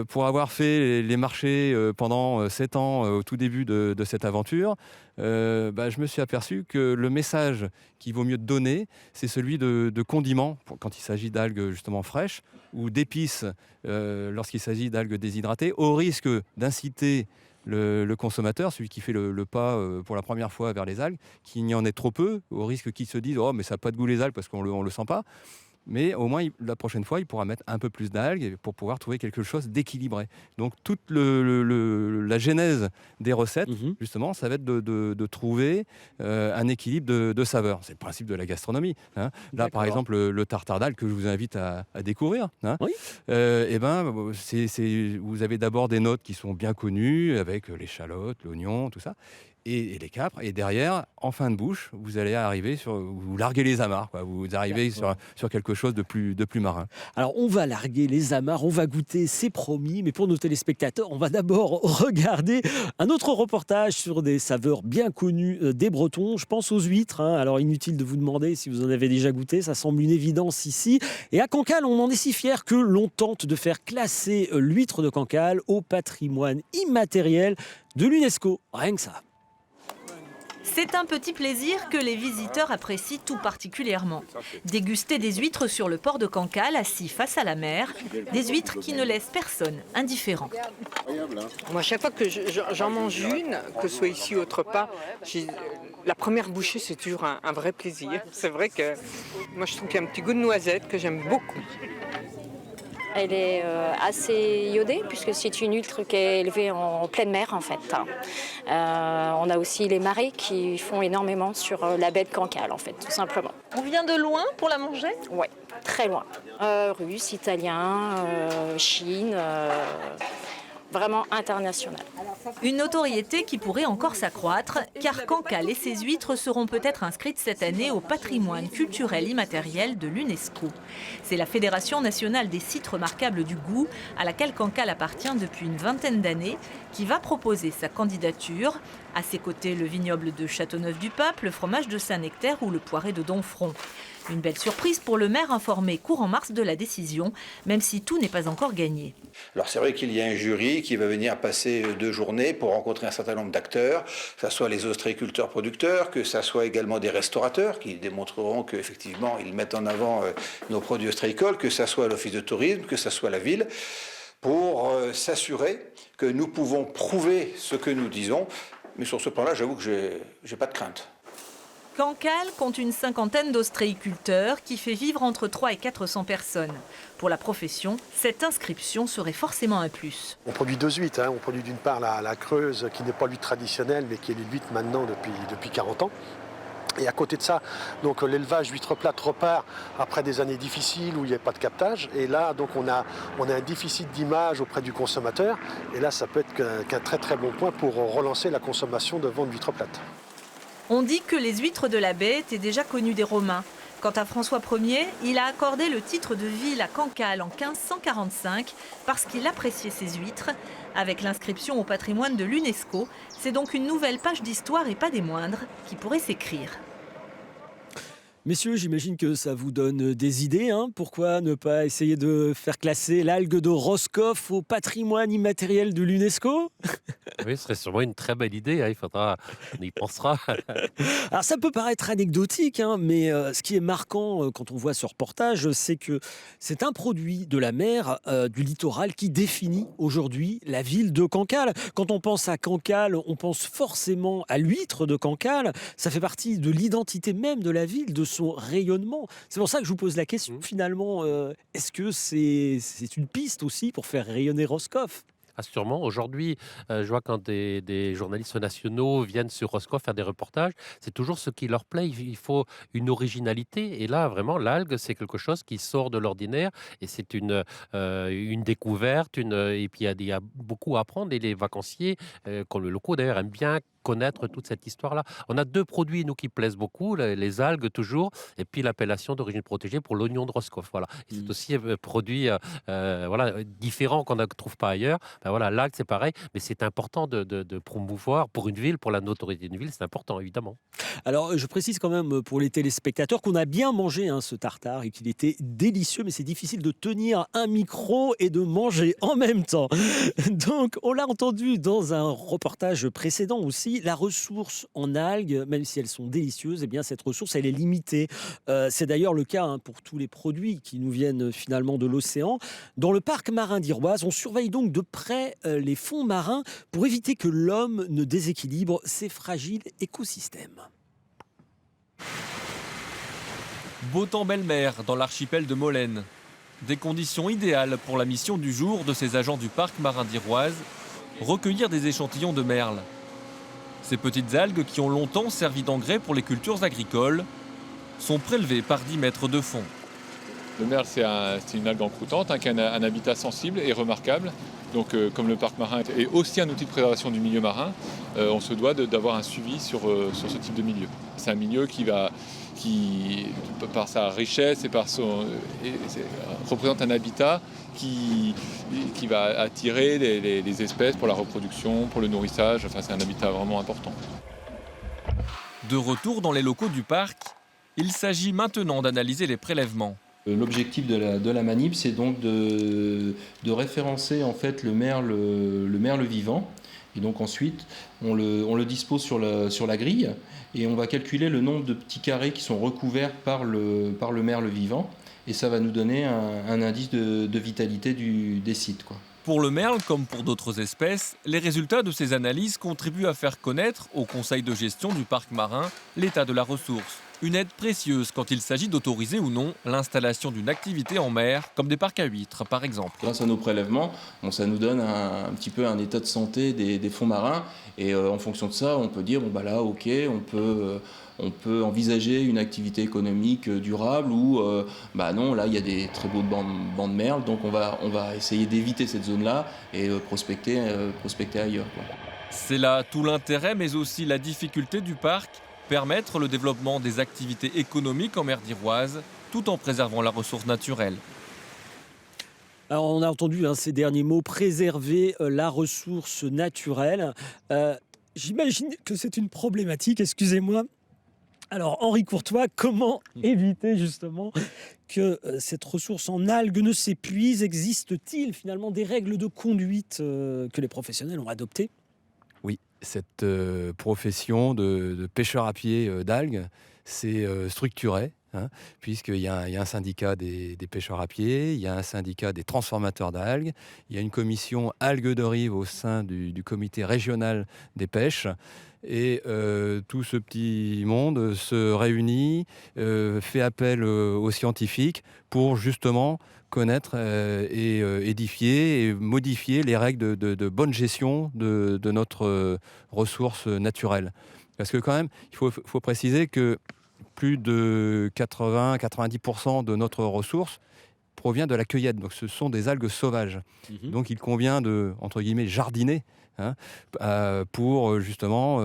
[SPEAKER 2] pour avoir fait les marchés pendant 7 ans au tout début de cette aventure, je me suis aperçu que le message qu'il vaut mieux donner, c'est celui de condiments, quand il s'agit d'algues justement fraîches, ou d'épices lorsqu'il s'agit d'algues déshydratées, au risque d'inciter le consommateur, celui qui fait le pas pour la première fois vers les algues, qu'il n'y en ait trop peu, au risque qu'il se dise « Oh, mais ça n'a pas de goût les algues parce qu'on ne le sent pas ». Mais au moins, la prochaine fois, il pourra mettre un peu plus d'algues pour pouvoir trouver quelque chose d'équilibré. Donc, toute la genèse des recettes, justement, ça va être de trouver un équilibre de saveurs. C'est le principe de la gastronomie. Hein. Là, par exemple, le tartare d'algues que je vous invite à découvrir. Hein.
[SPEAKER 1] Oui.
[SPEAKER 2] Vous avez d'abord des notes qui sont bien connues, avec l'échalote, l'oignon, tout ça. Et les capres, et derrière, en fin de bouche, vous allez arriver vous larguez les amarres, quoi. Vous arrivez sur quelque chose de plus marin.
[SPEAKER 1] Alors, on va larguer les amarres, on va goûter, c'est promis, mais pour nos téléspectateurs, on va d'abord regarder un autre reportage sur des saveurs bien connues des Bretons. Je pense aux huîtres, hein. Alors, inutile de vous demander si vous en avez déjà goûté, ça semble une évidence ici. Et à Cancale, on en est si fiers que l'on tente de faire classer l'huître de Cancale au patrimoine immatériel de l'UNESCO. Rien que ça.
[SPEAKER 5] C'est un petit plaisir que les visiteurs apprécient tout particulièrement. Déguster des huîtres sur le port de Cancale, assis face à la mer, des huîtres qui ne laissent personne indifférent.
[SPEAKER 22] Moi, chaque fois que j'en mange une, que ce soit ici ou autre part, la première bouchée, c'est toujours un vrai plaisir. C'est vrai que moi, je trouve qu'il y a un petit goût de noisette que j'aime beaucoup.
[SPEAKER 23] Elle est assez iodée puisque c'est une huître qui est élevée en pleine mer en fait. On a aussi les marais qui font énormément sur la baie de Cancale en fait, tout simplement.
[SPEAKER 5] On vient de loin pour la manger?
[SPEAKER 23] Oui, très loin. Russe, italien, Chine, vraiment international.
[SPEAKER 5] Une notoriété qui pourrait encore s'accroître, car Cancale et ses huîtres seront peut-être inscrites cette année au patrimoine culturel immatériel de l'UNESCO. C'est la Fédération nationale des sites remarquables du goût, à laquelle Cancale appartient depuis une vingtaine d'années, qui va proposer sa candidature. À ses côtés, le vignoble de Châteauneuf-du-Pape, le fromage de Saint-Nectaire ou le poiré de Domfront. Une belle surprise pour le maire informé courant mars de la décision, même si tout n'est pas encore gagné.
[SPEAKER 24] Alors c'est vrai qu'il y a un jury qui va venir passer 2 journées pour rencontrer un certain nombre d'acteurs, que ce soit les ostréiculteurs producteurs, que ce soit également des restaurateurs qui démontreront qu'effectivement ils mettent en avant nos produits ostréicoles, que ce soit l'office de tourisme, que ce soit la ville, pour s'assurer que nous pouvons prouver ce que nous disons. Mais sur ce plan-là, j'avoue que j'ai pas de crainte.
[SPEAKER 5] Cancale compte une cinquantaine d'ostréiculteurs qui fait vivre entre 300 et 400 personnes. Pour la profession, cette inscription serait forcément un plus.
[SPEAKER 25] On produit 2 huîtres. On produit d'une part la creuse, qui n'est pas l'huître traditionnelle, mais qui est l'huître maintenant depuis 40 ans. Et à côté de ça, donc l'élevage d'huîtres plates repart après des années difficiles où il n'y a pas de captage. Et là, donc on a un déficit d'image auprès du consommateur. Et là, ça peut être qu'un très très bon point pour relancer la consommation de vente d'huîtres plates.
[SPEAKER 5] On dit que les huîtres de la baie étaient déjà connues des Romains. Quant à François Ier, il a accordé le titre de ville à Cancale en 1545 parce qu'il appréciait ses huîtres. Avec l'inscription au patrimoine de l'UNESCO, c'est donc une nouvelle page d'histoire et pas des moindres qui pourrait s'écrire.
[SPEAKER 1] Messieurs, j'imagine que ça vous donne des idées. Hein. Pourquoi ne pas essayer de faire classer l'algue de Roscoff au patrimoine immatériel de l'UNESCO?
[SPEAKER 4] Oui, ce serait sûrement une très belle idée. Hein. On y pensera.
[SPEAKER 1] Alors ça peut paraître anecdotique, hein, mais ce qui est marquant quand on voit ce reportage, c'est que c'est un produit de la mer, du littoral, qui définit aujourd'hui la ville de Cancale. Quand on pense à Cancale, on pense forcément à l'huître de Cancale. Ça fait partie de l'identité même de la ville, de son rayonnement. C'est pour ça que je vous pose la question, finalement, est-ce que c'est une piste aussi pour faire rayonner Roscoff?
[SPEAKER 4] Ah, sûrement. Aujourd'hui, je vois quand des journalistes nationaux viennent sur Roscoff faire des reportages, c'est toujours ce qui leur plaît. Il faut une originalité. Et là, vraiment, l'algue, c'est quelque chose qui sort de l'ordinaire et c'est une découverte. Et puis, il y a beaucoup à apprendre. Et les vacanciers, comme le locaux d'ailleurs, aiment bien connaître toute cette histoire-là. On a 2 produits, nous, qui plaisent beaucoup, les algues toujours, et puis l'appellation d'origine protégée pour l'oignon de Roscoff. Voilà. Et c'est aussi un produit voilà, différent qu'on ne trouve pas ailleurs. Ben voilà, l'algue, c'est pareil, mais c'est important de promouvoir pour une ville, pour la notoriété d'une ville, c'est important, évidemment.
[SPEAKER 1] Alors, je précise quand même pour les téléspectateurs qu'on a bien mangé ce tartare et qu'il était délicieux, mais c'est difficile de tenir un micro et de manger en même temps. Donc, on l'a entendu dans un reportage précédent aussi, la ressource en algues, même si elles sont délicieuses, eh bien, cette ressource, elle est limitée. C'est d'ailleurs le cas pour tous les produits qui nous viennent finalement de l'océan. Dans le parc marin d'Iroise, on surveille donc de près les fonds marins pour éviter que l'homme ne déséquilibre ces fragiles écosystèmes.
[SPEAKER 3] Beau temps belle mer dans l'archipel de Molène. Des conditions idéales pour la mission du jour de ces agents du parc marin d'Iroise, recueillir des échantillons de merle. Ces petites algues qui ont longtemps servi d'engrais pour les cultures agricoles sont prélevées par 10 mètres de fond.
[SPEAKER 6] Le merle, c'est une algue encroûtante qui a un habitat sensible et remarquable. Donc, comme le parc marin est aussi un outil de préservation du milieu marin, on se doit d'avoir un suivi sur ce type de milieu. C'est un milieu qui, par sa richesse et représente un habitat qui va attirer les espèces pour la reproduction, pour le nourrissage. Enfin, c'est un habitat vraiment important.
[SPEAKER 3] De retour dans les locaux du parc, il s'agit maintenant d'analyser les prélèvements.
[SPEAKER 7] L'objectif de la manip, c'est donc de référencer en fait le merle vivant. Et donc ensuite, on le dispose sur la grille et on va calculer le nombre de petits carrés qui sont recouverts par le merle vivant. Et ça va nous donner un indice de vitalité des sites, quoi.
[SPEAKER 3] Pour le merle, comme pour d'autres espèces, les résultats de ces analyses contribuent à faire connaître au conseil de gestion du parc marin l'état de la ressource. Une aide précieuse quand il s'agit d'autoriser ou non l'installation d'une activité en mer, comme des parcs à huîtres par exemple.
[SPEAKER 7] Grâce à nos prélèvements, ça nous donne un petit peu un état de santé des fonds marins. Et en fonction de ça, on peut dire, là, ok, on peut envisager une activité économique durable ou non, là il y a des très beaux bancs de merle, donc on va essayer d'éviter cette zone-là et prospecter ailleurs, quoi.
[SPEAKER 3] C'est là tout l'intérêt mais aussi la difficulté du parc, permettre le développement des activités économiques en mer d'Iroise tout en préservant la ressource naturelle.
[SPEAKER 1] Alors, on a entendu ces derniers mots, préserver la ressource naturelle. J'imagine que c'est une problématique, excusez-moi. Alors, Henri Courtois, comment éviter justement que cette ressource en algues ne s'épuise? Existe-t-il finalement des règles de conduite que les professionnels ont adoptées?
[SPEAKER 2] Oui, cette profession de pêcheur à pied d'algues, c'est structuré. Puisqu'il y a un syndicat des pêcheurs à pied, il y a un syndicat des transformateurs d'algues, il y a une commission algues de rive au sein du comité régional des pêches. Et tout ce petit monde se réunit, fait appel aux scientifiques pour justement connaître et édifier et modifier les règles de bonne gestion de notre ressource naturelle. Parce que quand même, il faut préciser que plus de 80-90% de notre ressource provient de la cueillette. Donc ce sont des algues sauvages. Donc il convient de, entre guillemets, jardiner pour justement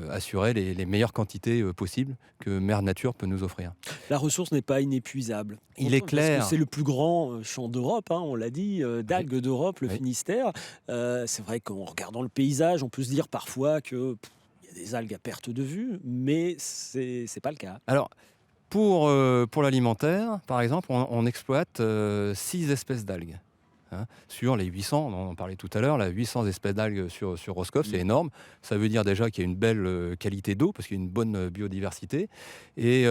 [SPEAKER 2] assurer les meilleures quantités possibles que Mère Nature peut nous offrir.
[SPEAKER 1] La ressource n'est pas inépuisable.
[SPEAKER 2] Il est clair.
[SPEAKER 1] Parce que c'est le plus grand champ d'Europe, on l'a dit, d'algues d'Europe, le Finistère. C'est vrai qu'en regardant le paysage, on peut se dire parfois que des algues à perte de vue, mais c'est pas le cas.
[SPEAKER 2] Alors, pour l'alimentaire, par exemple, on exploite 6 espèces d'algues. Sur les 800, on en parlait tout à l'heure, 800 espèces d'algues sur Roscoff, c'est énorme. Ça veut dire déjà qu'il y a une belle qualité d'eau, parce qu'il y a une bonne biodiversité. Et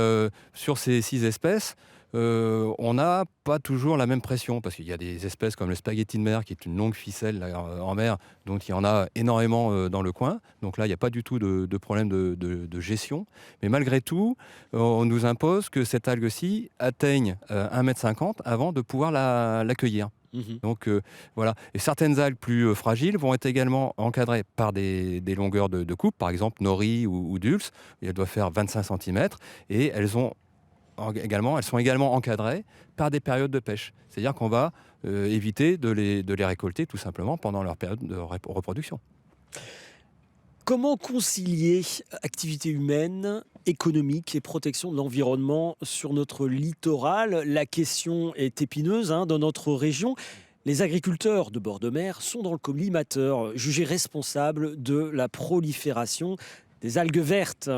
[SPEAKER 2] sur ces 6 espèces, on n'a pas toujours la même pression, parce qu'il y a des espèces comme le spaghetti de mer, qui est une longue ficelle en mer, dont il y en a énormément dans le coin. Donc là, il n'y a pas du tout de problème de gestion. Mais malgré tout, on nous impose que cette algue-ci atteigne 1,50 m avant de pouvoir l'accueillir. Donc voilà. Et certaines algues plus fragiles vont être également encadrées par des longueurs de coupe, par exemple nori ou dulce. Elles doivent faire 25 cm et elles sont également encadrées par des périodes de pêche. C'est-à-dire qu'on va éviter de les récolter tout simplement pendant leur période de reproduction.
[SPEAKER 1] Comment concilier activité humaine, économique et protection de l'environnement sur notre littoral? La question est épineuse dans notre région. Les agriculteurs de bord de mer sont dans le collimateur, jugés responsables de la prolifération des algues vertes.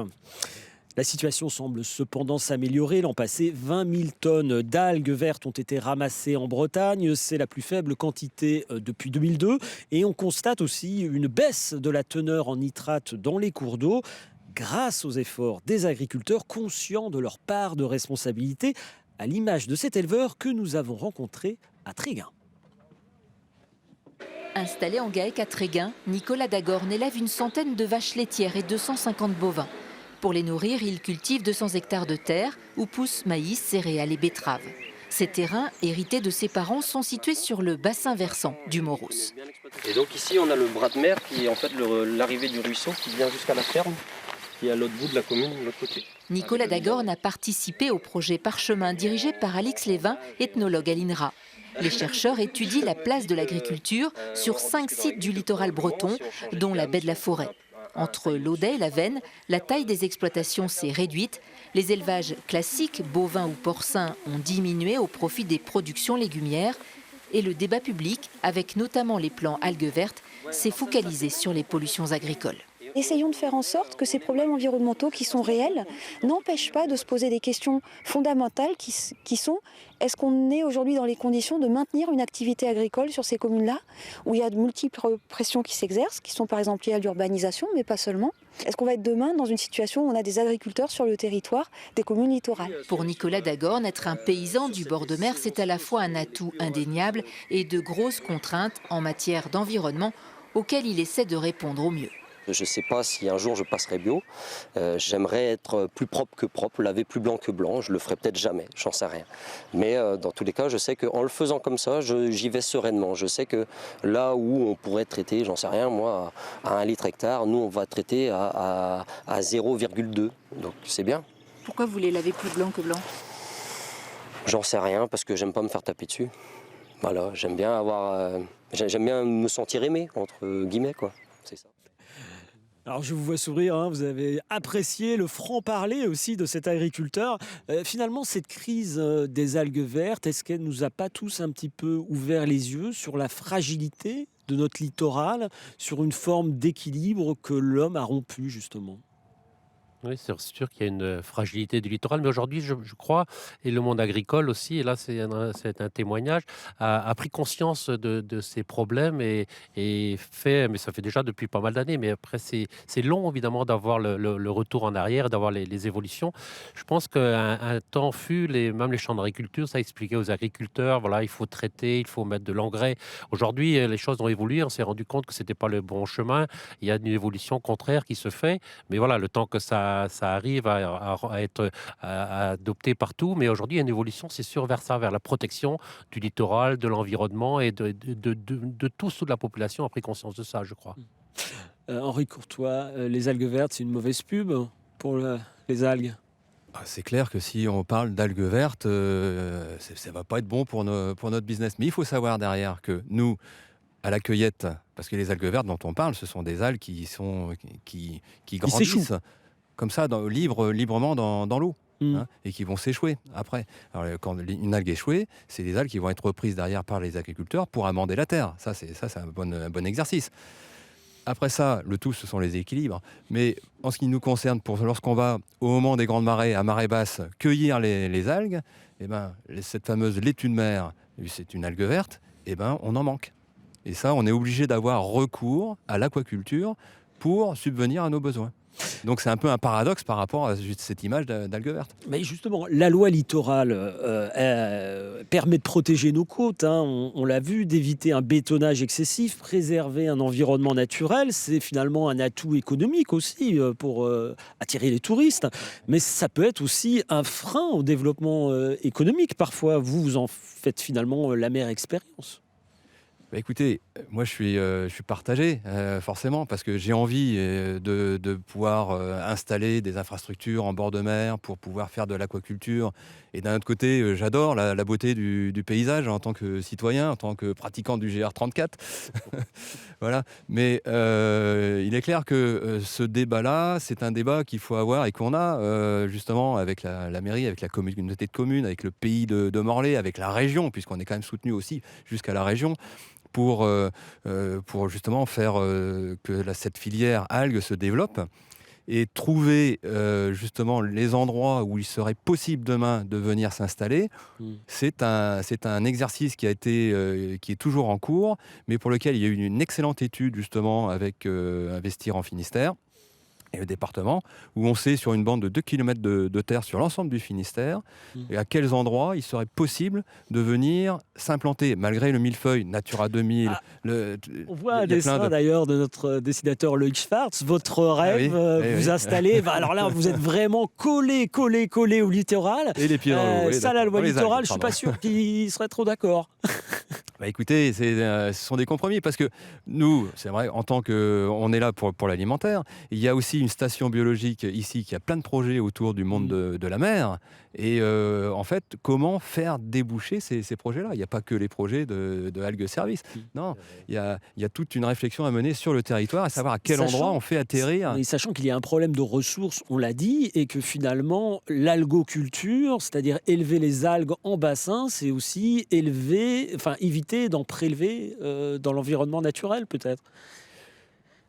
[SPEAKER 1] La situation semble cependant s'améliorer. L'an passé, 20 000 tonnes d'algues vertes ont été ramassées en Bretagne. C'est la plus faible quantité depuis 2002. Et on constate aussi une baisse de la teneur en nitrate dans les cours d'eau grâce aux efforts des agriculteurs conscients de leur part de responsabilité, à l'image de cet éleveur que nous avons rencontré à Tréguin.
[SPEAKER 10] Installé en GAEC à Tréguin, Nicolas Dagorne élève une centaine de vaches laitières et 250 bovins. Pour les nourrir, il cultive 200 hectares de terre où poussent maïs, céréales et betteraves. Ces terrains, hérités de ses parents, sont situés sur le bassin versant du Moros.
[SPEAKER 11] Et donc ici, on a le bras de mer qui est en fait l'arrivée du ruisseau qui vient jusqu'à la ferme, qui est à l'autre bout de la commune, de l'autre côté.
[SPEAKER 10] Nicolas Dagorne a participé au projet Parchemin dirigé par Alix Lévin, ethnologue à l'INRA. Les chercheurs étudient la place de l'agriculture sur 5 sites du littoral breton, dont la baie de la Forêt. Entre l'Audet et la Veine, la taille des exploitations s'est réduite. Les élevages classiques, bovins ou porcins, ont diminué au profit des productions légumières. Et le débat public, avec notamment les plans algues vertes, s'est focalisé sur les pollutions agricoles.
[SPEAKER 12] Essayons de faire en sorte que ces problèmes environnementaux qui sont réels n'empêchent pas de se poser des questions fondamentales qui sont est-ce qu'on est aujourd'hui dans les conditions de maintenir une activité agricole sur ces communes-là où il y a de multiples pressions qui s'exercent, qui sont par exemple liées à l'urbanisation, mais pas seulement. Est-ce qu'on va être demain dans une situation où on a des agriculteurs sur le territoire des communes littorales?
[SPEAKER 10] Pour Nicolas Dagorne, être un paysan du bord de mer, c'est à la fois un atout indéniable et de grosses contraintes en matière d'environnement auxquelles il essaie de répondre au mieux.
[SPEAKER 11] Je ne sais pas si un jour je passerai bio. J'aimerais être plus propre que propre, laver plus blanc que blanc. Je le ferai peut-être jamais, j'en sais rien. Mais dans tous les cas, je sais qu'en le faisant comme ça, j'y vais sereinement. Je sais que là où on pourrait traiter, j'en sais rien, moi, à 1 litre hectare, nous on va traiter à 0,2. Donc c'est bien.
[SPEAKER 10] Pourquoi vous voulez laver plus blanc que blanc?
[SPEAKER 11] J'en sais rien, parce que j'aime pas me faire taper dessus. Voilà, j'aime bien me sentir aimé, entre guillemets, quoi. C'est ça.
[SPEAKER 1] Alors je vous vois sourire, vous avez apprécié le franc-parler aussi de cet agriculteur. Finalement, cette crise des algues vertes, est-ce qu'elle ne nous a pas tous un petit peu ouvert les yeux sur la fragilité de notre littoral, sur une forme d'équilibre que l'homme a rompu justement?
[SPEAKER 4] Oui, c'est sûr qu'il y a une fragilité du littoral, mais aujourd'hui, je crois, et le monde agricole aussi, et là c'est un témoignage, a pris conscience de ces problèmes et fait, mais ça fait déjà depuis pas mal d'années, mais après c'est long évidemment d'avoir le retour en arrière, d'avoir les évolutions. Je pense qu'un temps fut, même les champs d'agriculture, ça expliquait aux agriculteurs, voilà, il faut traiter, il faut mettre de l'engrais. Aujourd'hui, les choses ont évolué, on s'est rendu compte que c'était pas le bon chemin, il y a une évolution contraire qui se fait, mais voilà, le temps que ça arrive à être adopté partout, mais aujourd'hui il y a une évolution, c'est sûr, vers ça, vers la protection du littoral, de l'environnement et de tous, toute la population a pris conscience de ça, je crois.
[SPEAKER 1] Henri Courtois, les algues vertes, c'est une mauvaise pub pour les algues?
[SPEAKER 2] C'est clair que si on parle d'algues vertes, ça ne va pas être bon pour notre business. Mais il faut savoir derrière que nous, à la cueillette, parce que les algues vertes dont on parle, ce sont des algues qui grandissent comme ça, librement dans l'eau. Et qui vont s'échouer après. Alors, quand une algue échouée, c'est des algues qui vont être reprises derrière par les agriculteurs pour amender la terre. Ça, c'est un bon exercice. Après ça, le tout, ce sont les équilibres. Mais en ce qui nous concerne, lorsqu'on va au moment des grandes marées, à marée basse, cueillir les algues, cette fameuse laitue de mer, c'est une algue verte, on en manque. Et ça, on est obligé d'avoir recours à l'aquaculture pour subvenir à nos besoins. Donc c'est un peu un paradoxe par rapport à cette image d'algue verte.
[SPEAKER 1] Mais justement, la loi littorale permet de protéger nos côtes, on l'a vu, d'éviter un bétonnage excessif, préserver un environnement naturel. C'est finalement un atout économique aussi pour attirer les touristes. Mais ça peut être aussi un frein au développement économique. Parfois, vous en faites finalement l'amère expérience.
[SPEAKER 2] Écoutez, moi je suis partagé, forcément, parce que j'ai envie de pouvoir installer des infrastructures en bord de mer pour pouvoir faire de l'aquaculture. Et d'un autre côté, j'adore la beauté du paysage en tant que citoyen, en tant que pratiquant du GR34. Voilà. Mais il est clair que ce débat-là, c'est un débat qu'il faut avoir et qu'on a justement avec la mairie, avec la communauté de communes, avec le pays de Morlaix, avec la région, puisqu'on est quand même soutenu aussi jusqu'à la région, pour justement faire que cette filière algues se développe et trouver justement les endroits où il serait possible demain de venir s'installer. C'est un exercice qui est toujours en cours, mais pour lequel il y a eu une excellente étude justement avec Investir en Finistère et le département, où on sait sur une bande de 2 km de terre sur l'ensemble du Finistère, et à quels endroits il serait possible de venir s'implanter, malgré le millefeuille Natura 2000.
[SPEAKER 1] On voit un dessin d'ailleurs de notre dessinateur Loïc Schwartz. Votre rêve, vous installez, alors là vous êtes vraiment collé au littoral.
[SPEAKER 2] Et les pieds dans l'eau.
[SPEAKER 1] Ça, la loi littorale, je ne suis pas sûr qu'il serait trop d'accord.
[SPEAKER 2] Écoutez, ce sont des compromis, parce que nous, c'est vrai, en tant qu'on est là pour l'alimentaire, il y a aussi une station biologique ici qui a plein de projets autour du monde de la mer. Et en fait, comment faire déboucher ces projets-là? Il n'y a pas que les projets de algues service. Non, il y a toute une réflexion à mener sur le territoire, à savoir à quel endroit on fait atterrir.
[SPEAKER 1] Et sachant qu'il y a un problème de ressources, on l'a dit, et que finalement, l'algoculture, c'est-à-dire élever les algues en bassin, c'est aussi éviter d'en prélever dans l'environnement naturel, peut-être.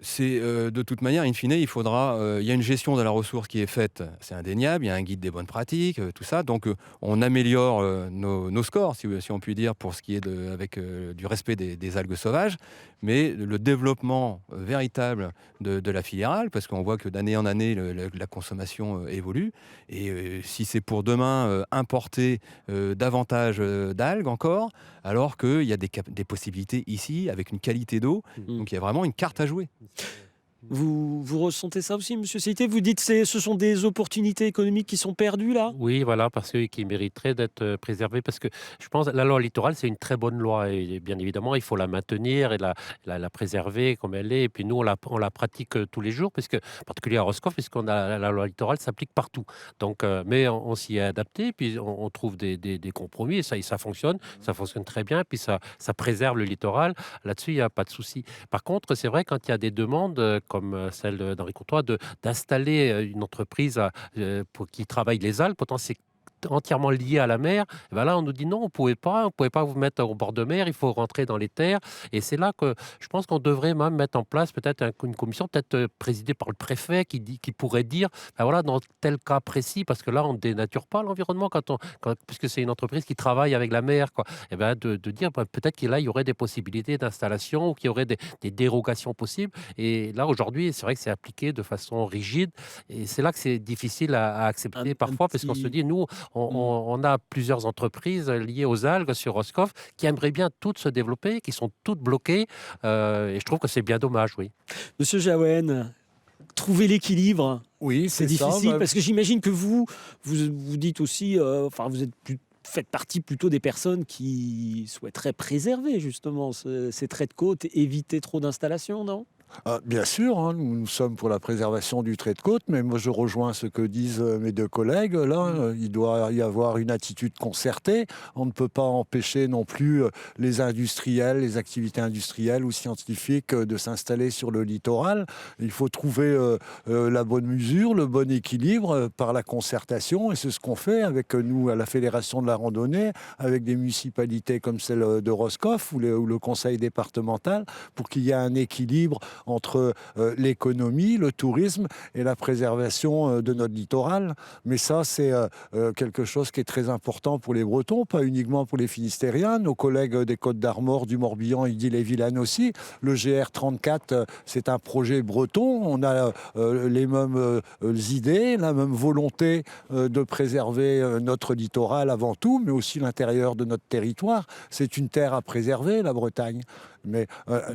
[SPEAKER 2] C'est de toute manière, in fine, il y a une gestion de la ressource qui est faite, c'est indéniable, il y a un guide des bonnes pratiques, tout ça, donc on améliore nos scores, si on peut dire, pour ce qui est avec du respect des algues sauvages, mais le développement véritable de la filière algue, parce qu'on voit que d'année en année, la consommation évolue, et si c'est pour demain importer davantage d'algues encore, alors qu'il y a des possibilités ici, avec une qualité d'eau, donc il y a vraiment une carte à jouer.
[SPEAKER 1] Vous ressentez ça aussi, Monsieur Cité? Vous dites que ce sont des opportunités économiques qui sont perdues, là?
[SPEAKER 4] Oui, voilà, parce que qui mériteraient d'être préservées. Parce que je pense que la loi littorale, c'est une très bonne loi. Et bien évidemment, il faut la maintenir et la préserver comme elle est. Et puis nous, on la pratique tous les jours, puisque, en particulier à Roscoff, puisqu'on a la loi littorale s'applique partout. Donc, mais on s'y est adapté, puis on trouve des compromis, et ça fonctionne très bien, puis ça préserve le littoral. Là-dessus, il n'y a pas de souci. Par contre, c'est vrai, quand il y a des demandes, comme celle d'Henri Courtois, d'installer une entreprise qui travaille les algues, pourtant c'est entièrement lié à la mer, et ben là on nous dit non, on pouvait pas vous mettre au bord de mer, il faut rentrer dans les terres. Et c'est là que je pense qu'on devrait même mettre en place peut-être une commission, peut-être présidée par le préfet, qui pourrait dire ben voilà, dans tel cas précis, parce que là on ne dénature pas l'environnement puisque c'est une entreprise qui travaille avec la mer, quoi. Et ben de dire peut-être qu'il y aurait des possibilités d'installation, ou qu'il y aurait des dérogations possibles. Et là aujourd'hui c'est vrai que c'est appliqué de façon rigide, et c'est là que c'est difficile à accepter parfois, parce qu'on se dit nous on a plusieurs entreprises liées aux algues sur Roscoff qui aimeraient bien toutes se développer, qui sont toutes bloquées, et je trouve que c'est bien dommage, oui.
[SPEAKER 1] Monsieur Jaouen, trouver l'équilibre,
[SPEAKER 8] oui,
[SPEAKER 1] c'est difficile, parce que j'imagine que vous dites aussi, faites partie plutôt des personnes qui souhaiteraient préserver justement ces traits de côte, éviter trop d'installations, non?
[SPEAKER 8] Bien sûr, nous sommes pour la préservation du trait de côte, mais moi je rejoins ce que disent mes deux collègues. Là, il doit y avoir une attitude concertée. On ne peut pas empêcher non plus les industriels, les activités industrielles ou scientifiques de s'installer sur le littoral. Il faut trouver la bonne mesure, le bon équilibre par la concertation, et c'est ce qu'on fait avec nous à la Fédération de la randonnée, avec des municipalités comme celle de Roscoff ou le conseil départemental, pour qu'il y ait un équilibre entre l'économie, le tourisme et la préservation de notre littoral. Mais ça, c'est quelque chose qui est très important pour les Bretons, pas uniquement pour les Finistériens. Nos collègues des Côtes-d'Armor, du Morbihan, Ille-et-Vilaine aussi. Le GR34, c'est un projet breton. On a les mêmes idées, la même volonté de préserver notre littoral avant tout, mais aussi l'intérieur de notre territoire. C'est une terre à préserver, la Bretagne. Mais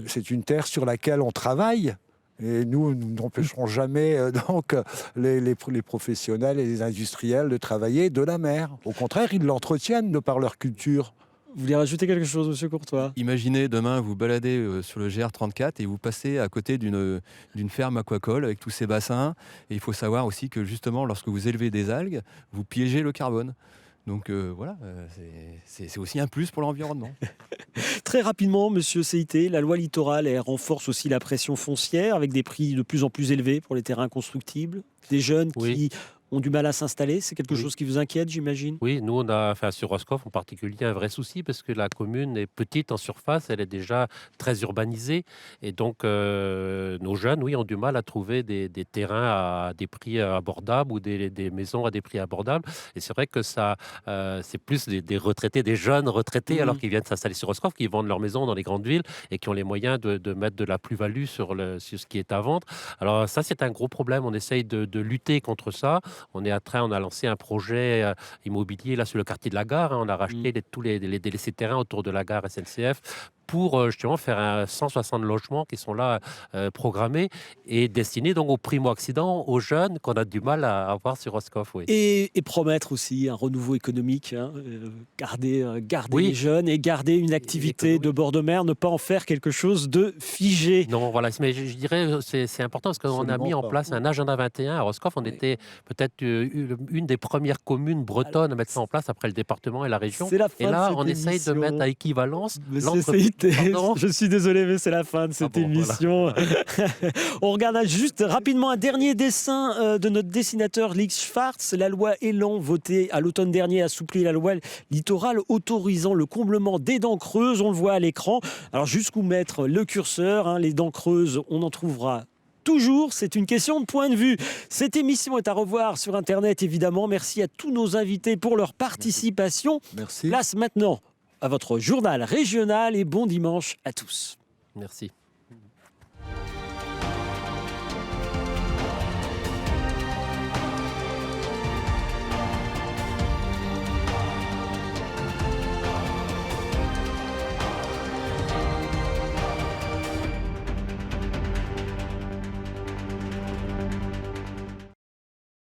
[SPEAKER 8] c'est une terre sur laquelle on travaille. Et nous n'empêcherons jamais donc les professionnels et les industriels de travailler de la mer. Au contraire, ils l'entretiennent de par leur culture.
[SPEAKER 1] Vous voulez rajouter quelque chose, monsieur Courtois?
[SPEAKER 2] Imaginez demain, vous baladez sur le GR34 et vous passez à côté d'une ferme aquacole avec tous ces bassins. Et il faut savoir aussi que justement, lorsque vous élevez des algues, vous piégez le carbone. Donc voilà, c'est aussi un plus pour l'environnement.
[SPEAKER 1] Très rapidement, monsieur CIT, la loi littorale elle renforce aussi la pression foncière avec des prix de plus en plus élevés pour les terrains constructibles. Des jeunes qui ont du mal à s'installer, c'est quelque chose qui vous inquiète, j'imagine?
[SPEAKER 4] Oui, nous, on a, enfin, sur Roscoff en particulier, un vrai souci parce que la commune est petite en surface, elle est déjà très urbanisée. Et donc, nos jeunes, oui, ont du mal à trouver des terrains à des prix abordables ou des maisons à des prix abordables. Et c'est vrai que ça, c'est plus des retraités, des jeunes retraités, alors qu'ils viennent s'installer sur Roscoff, qui vendent leur maison dans les grandes villes et qui ont les moyens de mettre de la plus-value sur ce qui est à vendre. Alors ça, c'est un gros problème. On essaye de lutter contre ça. On a lancé un projet immobilier là sur le quartier de la Gare. On a racheté tous les délaissés terrains autour de la gare SNCF pour justement faire 160 logements qui sont là programmés et destinés donc aux primo-accidents, aux jeunes qu'on a du mal à avoir sur Roscoff. Oui.
[SPEAKER 1] Et promettre aussi un renouveau économique, garder les jeunes et garder une activité de bord de mer, ne pas en faire quelque chose de figé.
[SPEAKER 4] Non, voilà, mais je dirais c'est important parce qu'on a mis en place un agenda 21 à Roscoff. On était peut-être une des premières communes bretonnes à mettre ça en place après le département et la région. Et là, on essaye de mettre à équivalence l'entreprise.
[SPEAKER 1] Je suis désolé, mais c'est la fin de cette émission. Voilà. On regarde juste rapidement un dernier dessin de notre dessinateur Lix Schwartz. La loi Elan, votée à l'automne dernier, assouplit la loi littorale autorisant le comblement des dents creuses. On le voit à l'écran. Alors jusqu'où mettre le curseur, les dents creuses, on en trouvera toujours, c'est une question de point de vue. Cette émission est à revoir sur Internet, évidemment. Merci à tous nos invités pour leur participation.
[SPEAKER 8] Merci.
[SPEAKER 1] Place maintenant à votre journal régional et bon dimanche à tous.
[SPEAKER 4] Merci.